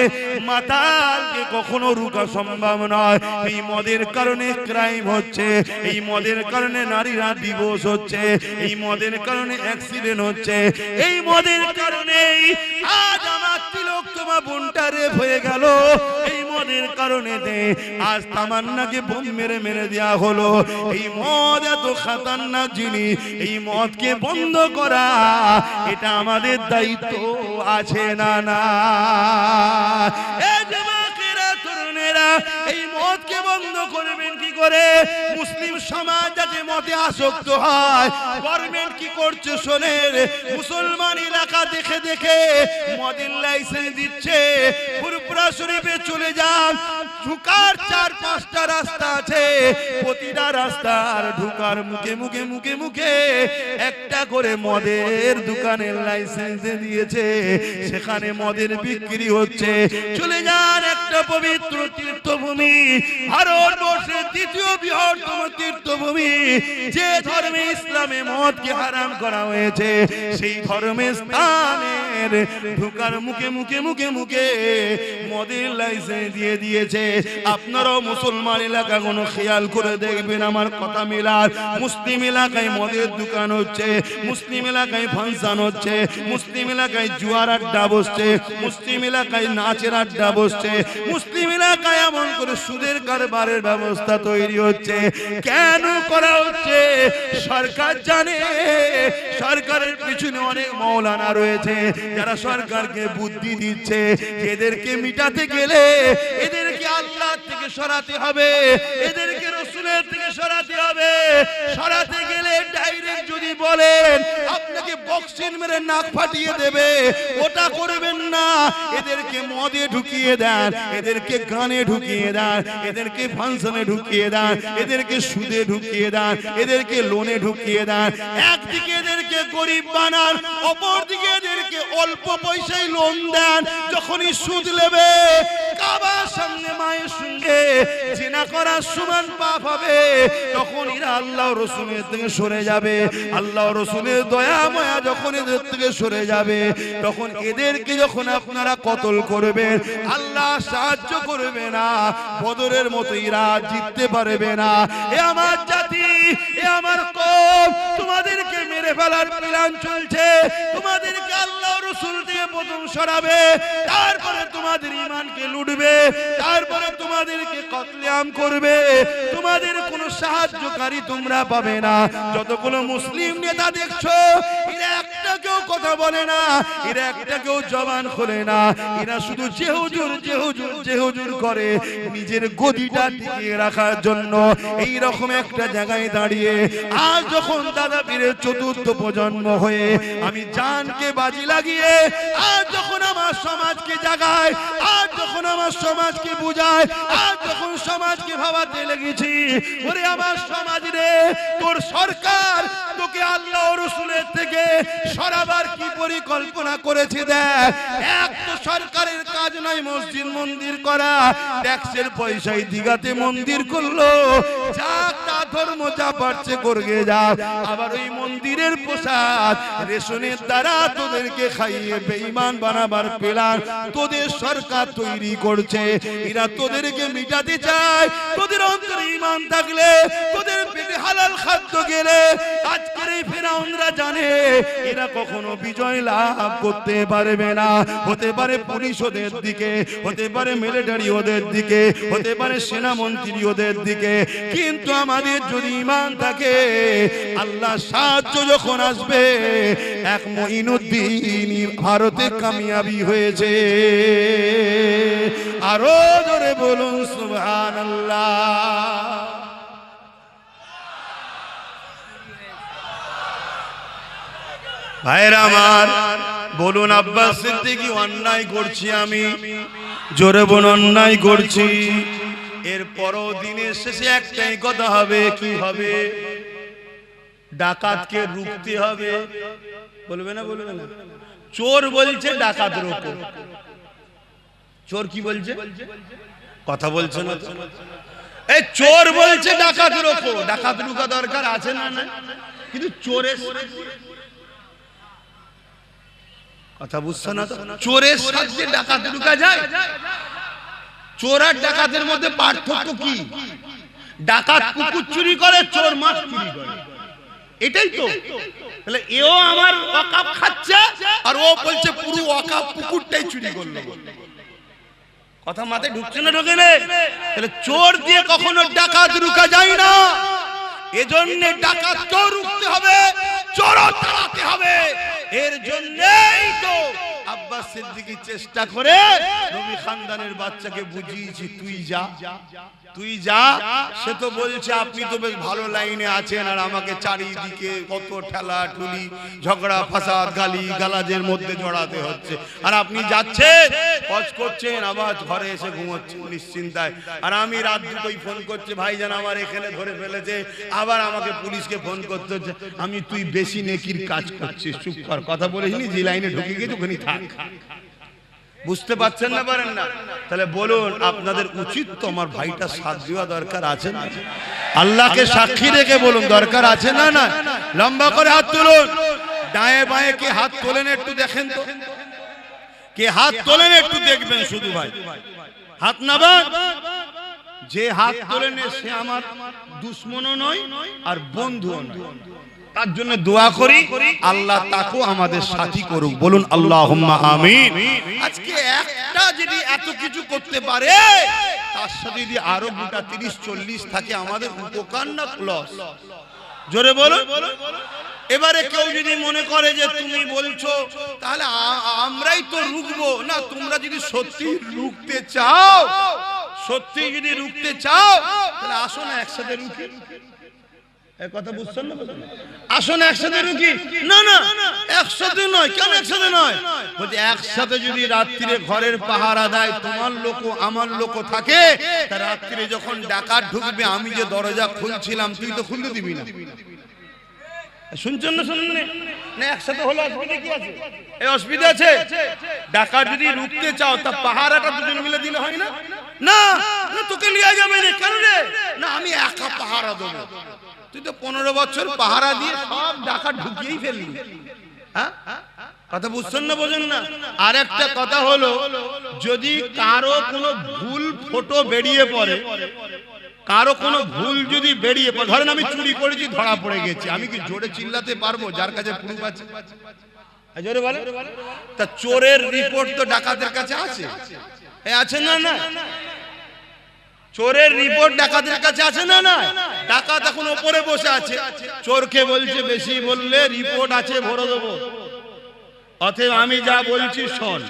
মাতালকে কখনো রুখা সম্ভব নয়। এই মদের কারণে ক্রাইম হচ্ছে, এই মদের কারণে নারীরা ডিভোর্স হচ্ছে, এই মদের কারণে অ্যাক্সিডেন্ট হচ্ছে, এই মদের কারণে আজ আমার তিলক তোমার বোনটা রেপ হয়ে গেল, এই মদের কারণে আজ তামান্নাকে বোম মেরে মেরে দেওয়া হলো। এই মদ এত খাতারনাক জিনিস, এই মদকে বন্ধ করা এটা আমাদের দায়িত্ব আছে না? না, এই মদকে বন্ধ করবেন কি করে? মুসলিম সমাজ যাতে মদে আসক্ত হয়, গভর্নমেন্ট কি করছে শোনেন, মুসলমান এলাকা দেখে দেখে মদের লাইসেন্স দিচ্ছে। ফুরফুরা শরীফে চলে যান, ঢুকার 4-5টা রাস্তা আছে, প্রতিটা রাস্তার ঢুকার মুখে মুখে মুখে মুখে একটা করে মদের দোকানের লাইসেন্স দিয়েছে, সেখানে মদের বিক্রি হচ্ছে। চলে যান একটা পবিত্র তীর্থভূমি, ভারতবর্ষের ২য় বৃহত্তম তীর্থভূমি, যে ধর্মে ইসলামে মদকে হারাম করা হয়েছে, সেই ধর্মের স্থানের ঢুকার মুখে মুখে মুখে মুখে মদের লাইসেন্স দিয়ে দিয়েছে। আপনারাও মুসলমান এলাকা কোনো খেয়াল করে দেখবেন, আমার কথা মিলার। মুসলিম এলাকায় মদের দোকান হচ্ছে, মুসলিম এলাকায় ফাংশন হচ্ছে, মুসলিম এলাকায় জুয়ার আড্ডা বসছে, মুসলিম এলাকায় নাচের আড্ডা বসছে, মুসলিম এলাকায় এমন করে সুদের কারবারের ব্যবস্থা তৈরি হচ্ছে। কেন করা হচ্ছে? সরকার জানে, সরকারের পিছনে অনেক মাওলানা রয়েছে যারা সরকারকে বুদ্ধি দিচ্ছে, এদেরকে মিটাতে গেলে এদেরকে আল্লাহ থেকে সরাতে হবে, এদেরকে রাসূলের থেকে সরাতে হবে। সরাতে গেলে ডাইরেক্ট যদি বলেন আপনাকে বক্সিং মেরে নাক ফাটিয়ে দেবে, ওটা করবেন না। এদেরকে মদে ঢুকিয়ে দেন, এদেরকে গানে ঢুকিয়ে দেন, এদেরকে ফাংশনে ঢুকিয়ে দেন, এদেরকে সুদে ঢুকিয়ে দেন, এদেরকে লোনে ঢুকিয়ে দেন। একদিকে এদেরকে গরিব বানান, অপর দিকে এদেরকে অল্প পয়সায় লোন দেন। যখনই সুদ নেবে, কাবার সামনে মায়ের সঙ্গে জিনা করার সমান পাপ হবে, তখন এরা আল্লাহ রাসূলের থেকে সরে যাবে। আল্লাহ রাসূলের দয়া মায়া যখন এদের থেকে সরে যাবে, তখন এদেরকে যখন আপনারা কতল করবেন, আল্লাহ সাহায্য করবে না, বদরের মতো এরা জিততে পারবে না। এ আমার জাতি, এ আমার কওম, তোমাদেরকে মেরে ফেলার প্ল্যান চলছে। তোমাদেরকে আল্লাহ রাসূল থেকে প্রথম সরাবে, তারপরে তোমার তোমাদের ঈমানকে লুটবে, তারপরে তোমাদেরকে কতলেআম করবে, তোমাদের কোনো সাহায্যকারী তোমরা পাবে না। যতগুলো মুসলিম নেতা দেখছো, এরা একটা কেউ কথা বলে না, এরা একটা কেউ জবান খোলে না, এরা শুধু যে হুজুর যে হুজুর যে হুজুর করে নিজের গদিটা টিকিয়ে রাখার জন্য। এই রকম একটা জায়গায় দাঁড়িয়ে আজ যখন দাদা পীরের চতুর্থ প্রজন্ম হয়ে আমি জানকে বাজি লাগিয়ে আজ যখন আমার সমাজকে জাগায়, আজ যখন আমার সমাজকে বুঝায়, আজ যখন সমাজকে ভাবাতে লেগেছি, ওরে আমার সমাজ রে, তোর সরকার তোকে আল্লাহ ও রাসূলের থেকে সরাবার কি পরিকল্পনা করেছে দেখ। এক তো সরকারের কাজ নয় মসজিদ মন্দির করা, ট্যাক্সের পয়সায় দিঘাতে মন্দির করলো, যা তা ধর্ম যা পারছে করগে যা। আবার ওই মন্দিরের প্রসাদ রেশনের দ্বারা তোদেরকে খাইয়ে বেঈমান বানাবার প্ল্যান তোদের সরকার তৈরি করছে। এরা তোদেরকে মিটাতে চায়। তোদের অন্তরে ঈমান থাকলে, তোদের পেটে হালাল খাদ্য গেলে, আজকের এই ফেরাউনরা জানে এরা কখনো বিজয় লাভ করতে পারবে না। হতে পারে পুলিশ ওদের দিকে, হতে পারে মিলিটারি ওদের দিকে, হতে পারে সেনামন্ত্রী ওদের দিকে, কিন্তু আমাদের যদি ঈমান থাকে, আল্লাহ সাহায্য যখন আসবে, এক মঈনুদ্দিন ভারতে কামিয়াবি হয়েছে। আরো জোরে বলুন সুবহানাল্লাহ। ভাইরা আমার, বলুন আব্বাস সিদ্দিকী অন্যায় করছি আমি, জোরে বলুন অন্যায় করছি। এরপরও দিনের শেষে একটাই কথা হবে, কি হবে? ডাকাতকে রুখতে হবে। বলবে না? বলবে না? চোর বলছে ডাকাত রোকো। চোর কি বলছে? কথা বলছে না। এই চোর বলছে ডাকাত রোকো। ডাকাত রুকা দরকার আছে না? না, কিন্তু চোরের কথা বুঝছো না তো? চোরের সাথে ডাকাত ঢুকা যায়? চোর আর ডাকাতের মধ্যে পার্থক্য কি? ডাকাত কুকুর চুরি করে, চোর মাছ চুরি করে, এটাই তো। তাহলে এও আমার ওয়াকাফ খাচ্ছে, আর ও বলছে পুরো ওয়াকাফ কুকুরটাই চুরি করলো। কথা মাথায় ঢুকছে না? ঢোকে না? তাহলে চোর দিয়ে কখনো ডাকাত রুকা যায় না। এজন্য ডাকাতকেও রুখতে হবে, চোরও তাড়াতে হবে। এর জন্যই তো আব্বাস সিদ্দিকী চেষ্টা করে নবী খানদানের বাচ্চাকে বুঝিয়েছি, তুই যা, তুই যা। সে তো বলছে আপনি তো বেশ ভালো লাইনে আছেন, আর আমাকে চারিদিকে কত ঠেলা ঠুলি, ঝগড়া ফাসাদ, গালি গালাজের মধ্যে জড়াতে হচ্ছে, আর আপনি যাচ্ছেন, হজ করছেন, আবার ঘরে এসে ঘুমোচ্ছেন নিশ্চিন্তায়। আর আমি রাত দুটোই ফোন করছে, ভাইজান আমার এখানে ধরে ফেলেছে, আবার আমাকে পুলিশকে ফোন করতে হচ্ছে। আমি তুই বেশি নেকির কাজ করছিস, চুপ কর, কথা বলিসনি, যে লাইনে ঢুকে গেছে ওখানে থাক। বুঝতে পারছেন না? পারেন না? তাহলে বলুন আপনাদের উচিত তো আমার ভাইটা সাথ দেওয়া দরকার আছে না? আল্লাহকে সাক্ষী রেখে বলুন দরকার আছে না? না, লম্বা করে হাত তুলুন। ডায়ে বায়ে কে হাত তোলেন একটু দেখেন তো, কে হাত তোলেন একটু দেখবেন শুধু। ভাই হাত নামান। যে হাত তোলেন সে আমার দুশ্মনও নয় আর বন্ধুও নয়। তার জন্য দোয়া করি আল্লাহ তাকেও আমাদের সাথী করুক। বলুন আল্লাহুম্মা আমিন। আজকে একটা যদি এত কিছু করতে পারে, তার সাথে যদি আরো গোটা 30-40 থাকে, আমাদের উপকার না লস? জোরে বলুন। এবারে কেউ যদি মনে করে যে তুমি বলছো তাহলে আমরাই তো রুখবো না, তোমরা যদি সত্যি রুখতে চাও, সত্যি যদি রুখতে চাও, তাহলে আসো না একসাথে রুখি। কথা বুঝছেন না? আসুন একসাথে রুখি। না না, একসাথে নয়। কেন একসাথে নয়? বলছে একসাথে যদি রাত্রিরে ঘরের পাহারা দেয়, তোমার লোক আমার লোক থাকে, তা রাত্রিরে যখন ডাকাত ঢুকবে, আমি যে দরজা খুলছিলাম তুই তো খুলতে দিবি না। শুনছেন না? শুনুন না, একসাথে হলো অসুবিধা কি আছে? এই অসুবিধা আছে? ডাকাত যদি রুখতে চাও, তা পাহারাটা দুজন মিলে দিলে হয় না? না, তোকে লিয়া যাবে না। কেন রে? না, আমি একা পাহারা দেবো। তুই তো 15 বছর পাহারা দিয়ে সব ডাকাত ঢুকিয়েই ফেললি। হ্যাঁ, কথা বুঝছেন না? বোঝেন না? আর একটা কথা হলো, যদি কারো কোনো ভুল ফটো বেরিয়ে পড়ে, কারো কোনো ভুল যদি বেরিয়ে পড়ে, ধরেন আমি চুরি করেছি, ধরা পড়ে গেছি, আমি কি জোরে চিল্লাতে পারবো যার কাছে প্রুফ আছে? জোরে বলে। তা চোরের রিপোর্ট তো ডাকাতের কাছে আছে, আছে না? না, চোরের রিপোর্ট ডাকাতের কাছে আছে না? না, ডাকাত এখন উপরে বসে আছে, চোরকে বলছে বেশি বললে রিপোর্ট আছে ভরে দেবো, অতএব আমি যা বলছি শোন,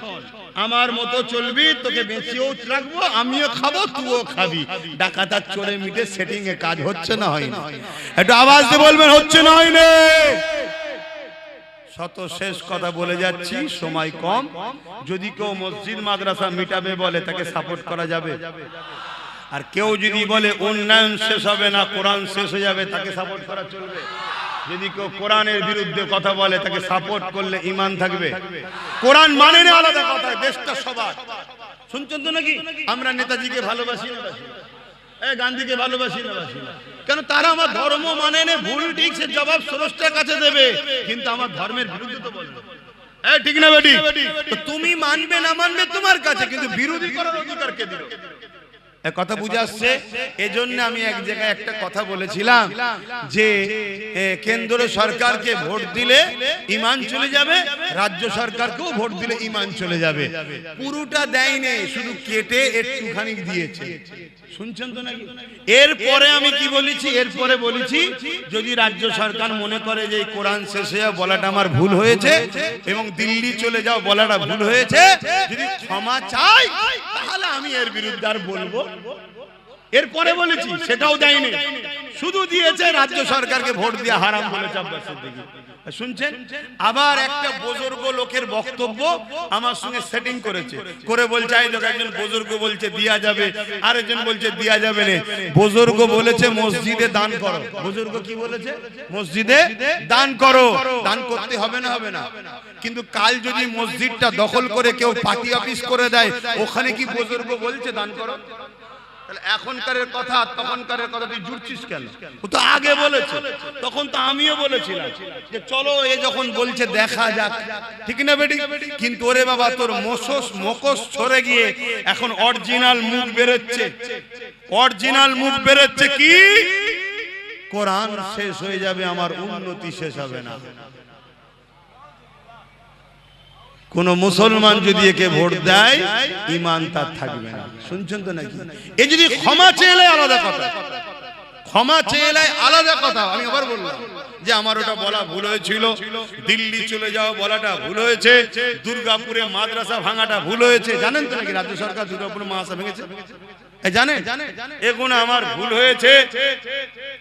আমার মতো চলবি, তোকে বেঁচেও রাখবো, আমিও খাবো, তুইও খাবি। ডাকাত আর চোরে মিটে সেটিং এ কাজ হচ্ছে না হয়নি? একটু আওয়াজ দিয়ে বলবেন হচ্ছে না হয়নি? শত শেষ কথা বলে যাচ্ছি, সময় কম। যদি কেউ মসজিদ মাদ্রাসা মিটাবে বলে তাকে সাপোর্ট করা যাবে, আর কেউ যদি বলে উন্নয়ন শেষ হবে না, কোরআন শেষ হয়ে যাবে, তাকে সাপোর্ট করা চলবে। যদি কেউ কোরআনের বিরুদ্ধে কথা বলে তাকে সাপোর্ট করলে ঈমান থাকবে। কোরআন মানে না আলাদা কথা, দেশটা সবার। শুনছেন তো নাকি? আমরা নেতাজিকে ভালোবাসি না, গান্ধীকে ভালোবাসি না, কেন? তারা আমার ধর্ম মানে না, ভুল ঠিক সে জবাব স্রষ্টার কাছে দেবে, কিন্তু আমার ধর্মের বিরুদ্ধে তো বলবে। ঠিক না বেটি? তুমি মানবে না মানবে তোমার কাছে, কিন্তু বিরোধী করার অধিকার কে দিল? কথা বুঝে আসছে? এজন্য আমি এক জায়গায় একটা কথা বলেছিলাম যে কেন্দ্র সরকারকে ভোট দিলে ঈমান চলে যাবে, রাজ্য সরকারকেও ভোট দিলে ঈমান চলে যাবে। পুরোটা দেয়নি, শুধু কেটে একটুখানি দিয়েছে। শুনছেন তো নাকি? এরপরে আমি কি বলেছি? এরপরে বলেছি যদি রাজ্য সরকার মনে করে যে কোরআন শেষে বলাটা আমার ভুল হয়েছে এবং দিল্লি চলে যাও বলাটা ভুল হয়েছে, যদি ক্ষমা চাই তাহলে আমি এর বিরুদ্ধে আর বলবো। এরপরে বলেছি, সেটাও দেয়নি, শুধু দিয়েছে রাজ্য সরকারকে ভোট দিয়ে হারাম বলেছে আব্বাস সিদ্দিকী। শুনছেন? আবার একটা বুজুর্গ লোকের বক্তব্য আমার সঙ্গে সেটিং করেছে, করে বলছে এই লোক, একজন বুজুর্গ বলছে দিয়া যাবে, আরেকজন বলছে দিয়া যাবে না। বুজুর্গ বলেছে মসজিদে দান করো। বুজুর্গ কি বলেছে? মসজিদে দান করো। দান করতে হবে না? হবে না। কিন্তু কাল যদি মসজিদটা দখল করে কেউ পার্টি অফিস করে দেয়, ওখানে কি বুজুর্গ বলছে দান করো? তাহলে এখনকারের কথা তখনকারের কথা তুই জুড়ছিস কেন? ও তো আগে বলেছে, তখন তো আমিও বলেছিলাম যে চলো এ যখন বলছে দেখা যাক, ঠিক না বেটি? কিন্তু ওরে বাবা, তোর মুখোশ ছড়ে গিয়ে এখন অরিজিনাল মুখ বেরোচ্ছে। অরিজিনাল মুখ বেরোচ্ছে কি? কোরআন শেষ হয়ে যাবে, আমার উন্নতি শেষ হবে না। কোন মুসলমান যদি একে ভোট দেয় ঈমান তার থাকবে না। শুনছেন তো নাকি? এ যদি ক্ষমা চেয়ে আলাদা কথা, ক্ষমা চেয়ে আলাদা কথা। আমি আবার বললাম যে আমার ওটা বলা ভুল হয়েছিল, দিল্লি চলে যাও বলাটা ভুল হয়েছে, দুর্গাপুরে মাদ্রাসা ভাঙাটা ভুল হয়েছে। জানেন তো নাকি রাজ্য সরকার দুর্গাপুরে মাদ্রাসা ভেঙেছে? জানেন? এগুলো আমার ভুল হয়েছে,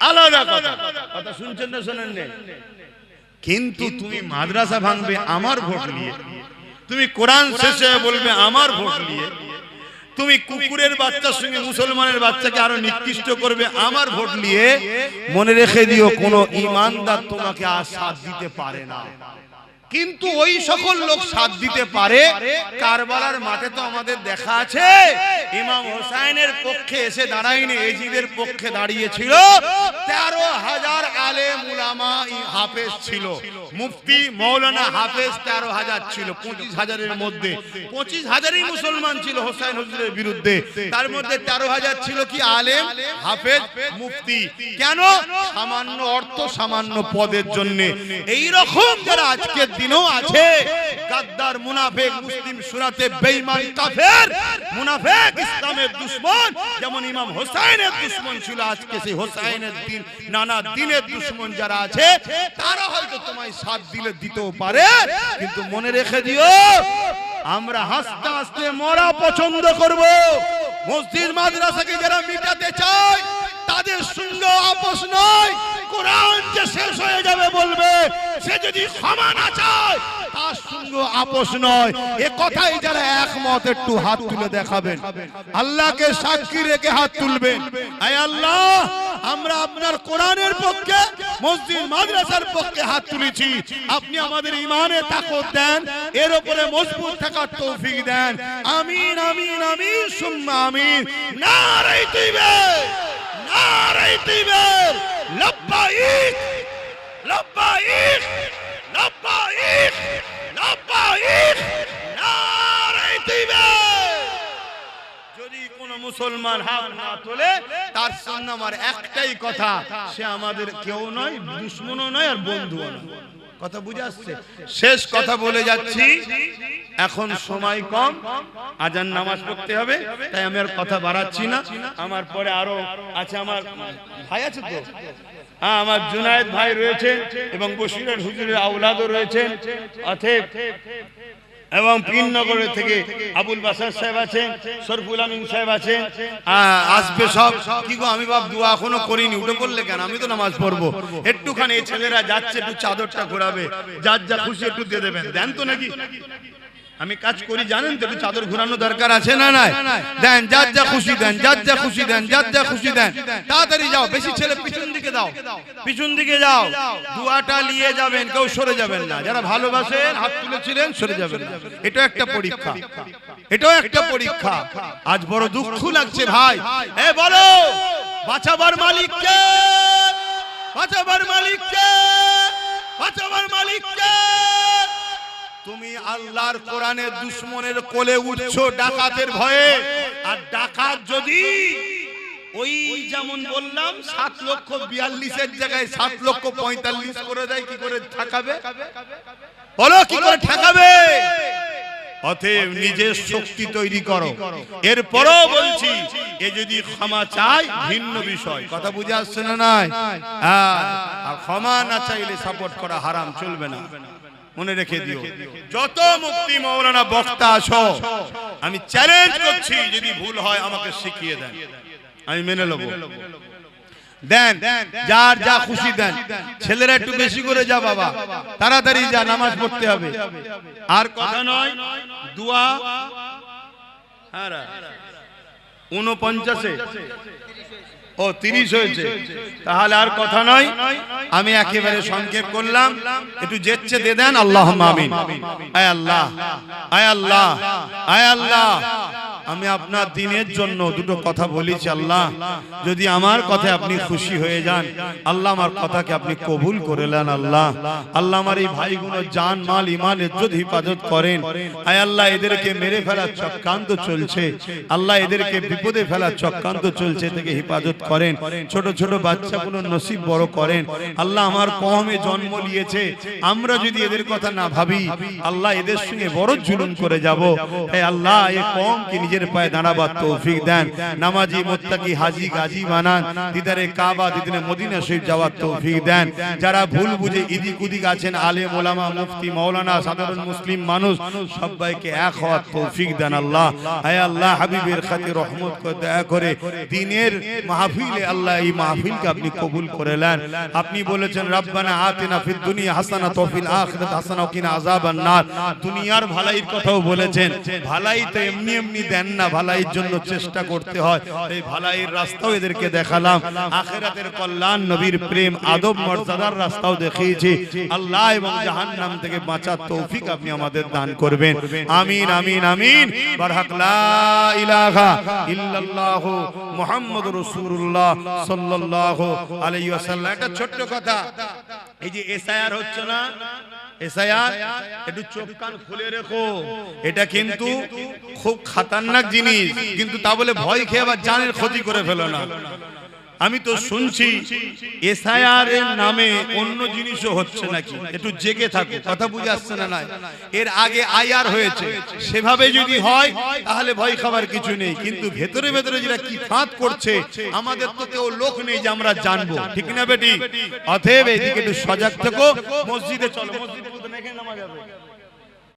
আলাদা কথা। কথা শুনছেন না শোনেন না? কিন্তু তুমি মাদ্রাসা ভাঙবে আমার ভোট নিয়ে, তুমি কোরআন শেষে বলবে আমার ভোট নিয়ে, তুমি কুকুরের বাচ্চার সঙ্গে মুসলমানের বাচ্চাকে আরো নিকৃষ্ট করবে আমার ভোট নিয়ে, মনে রেখে দিও কোন ঈমানদার তোমাকে আর সাথ দিতে পারে না। কিন্তু ওই সকল লোক সাথ দিতে পারে। কারবালার মাঠে তো আমাদের দেখা আছে, ইমাম হোসাইনের পক্ষে এসে দাঁড়ায়নি, এজিদের পক্ষে দাঁড়িয়েছিল 13,000 আলেম উলামা হাফেজ ছিল। মুফতি মৌলানা হাফেজ 13,000 ছিল। 25,000-এর মধ্যে 25,000ই মুসলমান ছিল হোসাইন হুজুরের বিরুদ্ধে। তার মধ্যে 13,000 ছিল কি আলেম, হাফেজ, মুফতি। কেন? সামান্য অর্থ, সামান্য পদের জন্য। এই রকম যারা আজকের দিনও আছে, গাদ্দার, মুনাফিক, মুসলিম সুরাতে বেঈমান, কাফের, মুনাফিক, ইসলামের দুশমন, যেমন ইমাম হোসাইনের দুশমন ছিল, আজকে সেই হোসাইনের দিন নানা দিনের দুশমন যারা আছে, তারা হয়তো তোমায় সাথ দিলে দিতেও পারে, কিন্তু মনে রেখে দিও আমরা হাসতে হাসতে মরা পছন্দ করব। মসজিদ মাদ্রাসাকে যারা মিটাতে চায় তাদের সঙ্গে আপোষ নয়। কোরআন যে শেষ হয়ে যাবে বলবে, সে যদি ক্ষমা না চায় তার সঙ্গে আপোষ নয়। এ কথাই যারা একমত একটু হাত তুলে দেখাবেন, আল্লাহকে সাক্ষী রেখে হাত তুলবেন। আয় আল্লাহ, আমরা আপনার কোরআনের পক্ষে, মসজিদ মাদ্রাসার পক্ষে হাত তুলেছি। আপনি আমাদের ঈমানে তাকত দেন, এর উপরে মজবুত থাকার তৌফিক দেন। আমিন আমিন আমিন সুম্মা আমিন। নারে তাকবীর, নারে তাকবীর, লব্বাইক লব্বাইক লব্বাইক লব্বাইক, নারে তাকবীর। যদি কোন মুসলমান হাত না তোলে তার সামনে আমার একটাই কথা, সে আমাদের কেউ নয়, দুশমনও নয় আর বন্ধুও নয়। কথা বুঝে আসছে? শেষ কথা বলে যাচ্ছি, এখন সময় কম, আজান নামাজ পড়তে হবে, তাই আমি আর কথা বাড়াচ্ছি না। আমার পরে আরো আছে, আমার ভাই আছে তো, হ্যাঁ, আমার জুনায়েদ ভাই রয়েছে এবং বশিরের হুজুরের আওলাদও রয়েছেন, অতএব এবং পীরনগরের থেকে আবুল বাসার সাহেব আছেন, শরফুল আমিন সাহেব আছেন, আসবে সব। কি গো, আমি বাপ দোয়া এখনো করিনি, উঠে পড়লে কেন? আমি তো নামাজ পড়বো। একটুখানি এই ছেলেরা যাচ্ছে, একটু চাদরটা ঘোরাবে, যার যা খুশি একটু দিয়ে দেবেন। দেন তো নাকি? আমি কাজ করি জানেন তো, একটু চাদর ঘোরানো দরকার আছে না? নাই দেন, যার যা খুশি দেন, যার যা খুশি দেন, যার যা খুশি দেন। তাড়াতাড়ি যাও, বেশি ছেলে পিছন দিকে দাও, পিছন দিকে যাও, দুয়াটা নিয়ে যাবেন, কেউ সরে যাবেন না। যারা ভালোবাসেন হাত তুলেছিলেন সরে যাবেন। এটা একটা পরীক্ষা, এটাও একটা পরীক্ষা। আজ বড় দুঃখ লাগছে ভাই। এ বলো, বাঁচাবার মালিক কে? বাঁচাবার মালিক কে? বাঁচাবার মালিক কে? তুমি আল্লাহর কোরআনের দুশমনের কোলে উঠছো ডাকাতের ভয়ে। আর ডাকাত যদি ওই যেমন বললাম 7,42,000-এর জায়গায় 7,45,000 করে দেয়, কি করে ঠকাবে? বলো, কি করে ঠকাবে? অতএব নিজের শক্তি তৈরি করো। এরপরও বলছি, এ যদি ক্ষমা চাই ভিন্ন বিষয়। কথা বুঝে আসছে না? নাই, আর ক্ষমা না চাইলে সাপোর্ট করা হারাম, চলবে না। মনে রেখে দিও, যত মুফতি মাওলানা বক্তা আছো, আমি চ্যালেঞ্জ করছি, যদি ভুল হয় আমাকে শিখিয়ে দেন, আমি মেনে নেব। দেন, যার যা খুশি দেন। ছেলেরা একটু বেশি করে যা বাবা, তাড়াতাড়ি যা, নামাজ পড়তে হবে। আর কথা নয়, দোয়া 49-এ, ও 30 হয়েছে, তাহলে আর কথা নয়। আমি একেবারে সংক্ষেপ করলাম, একটু জেচ্ছে দিয়ে দেন। আল্লাহুম্মা আমিন। আয় আল্লাহ, আয় আল্লাহ, আয় আল্লাহ, আমি আপনার দিনের জন্য দুটো কথা বলেছি। আল্লাহ, যদি আমার কথায় আপনি খুশি হয়ে যান, আল্লাহ আমার কথাকে আপনি কবুল করে নেন। আল্লাহ, আল্লাহ আমার এই ভাইগুলো জান মাল ইমান ইজ্জত হিফাজত করেন। আয় আল্লাহ, এদেরকে মেরে ফেলার চক্রান্ত চলছে, আল্লাহ এদেরকে বিপদে ফেলার চক্রান্ত চলছে থেকে হিফাজত করেন। ছোট ছোট বাচ্চাগুলো নসিব বড় করেন। আল্লাহ, আমার কওমে জন্ম নিয়েছে, আমরা যদি এদের কথা না ভাবি, আল্লাহ এদের সঙ্গে বড় জুলুম করে যাব। হে আল্লাহ, এই কওমকে নিজের পায়ে দাঁড়াবার তৌফিক দেন। নামাজি মুত্তাকি হাজী গাজী বানান। দিদারে কাবা দিদারে মদিনা শরীফ যাওয়ার তৌফিক দেন। যারা ভুল বুঝে ইদিক উদিক আছেন, আলেম ওলামা মুফতি মাওলানা সাধারণ মুসলিম মানুষ, সবাইকে এক হওয়ার তৌফিক দেন। আল্লাহ, হে আল্লাহ, হাবিবের খাতির রহমত করে দয়া করে দ্বীনের মাহফিলে আল্লাহ এই মাহফিলকে আপনি কবুল করে নেন। আপনি বলেছেন, রব্বানা আতিনা ফিদ দুনিয়া হাসানাত ওয়া ফিল আখিরাতি হাসানাত ওয়া কিনা আযাবান নার। দুনিয়ার ভালাইয়ের কথাও বলেছেন। ভালাই তো এমনি এমনি দেন না, ভালাইয়ের জন্য চেষ্টা করতে হয়। এই ভালাইয়ের রাস্তাও এদেরকে দেখালাম, আখিরাতের কল্যাণ, নবীর প্রেম, আদব মর্যাদার রাস্তাও দেখিয়েছি। আল্লাহ, এবং জাহান্নাম থেকে বাঁচার তৌফিক আপনি আমাদের দান করবেন। আমিন, আমিন, আমিন। বারহাক লা ইলাহা ইল্লাল্লাহু মুহাম্মাদুর রাসূলুল্লাহ সাল্লাল্লাহু আলাইহি ওয়াসাল্লাম। একটা ছোট্ট কথা, এই যে এসআইআর হচ্ছে না, এসআইআর, একটু চোখ কান খুলে রেখো। এটা কিন্তু খুব খতরনাক জিনিস, কিন্তু তা বলে ভয় খেয়ে আবার জানের ক্ষতি করে ফেলো না। আমি তো শুনছি এসআইআর এর নামে অন্য জিনিসও হচ্ছে নাকি, একটু জেগে থাকো। কথা বুঝে আসছে না? নাই, এর আগে আইআর হয়েছে, সেভাবে যদি হয় তাহলে ভয় খাবার কিছু নেই। কিন্তু ভেতরে ভেতরে যেটা কি ফাঁদ করছে, আমাদের তো কেউ লোক নেই যে আমরা জানবো, ঠিক না বেটি? অতএব এদিকে একটু সজাগ থেকো। মসজিদে চলো, মসজিদে নামাজ হবে।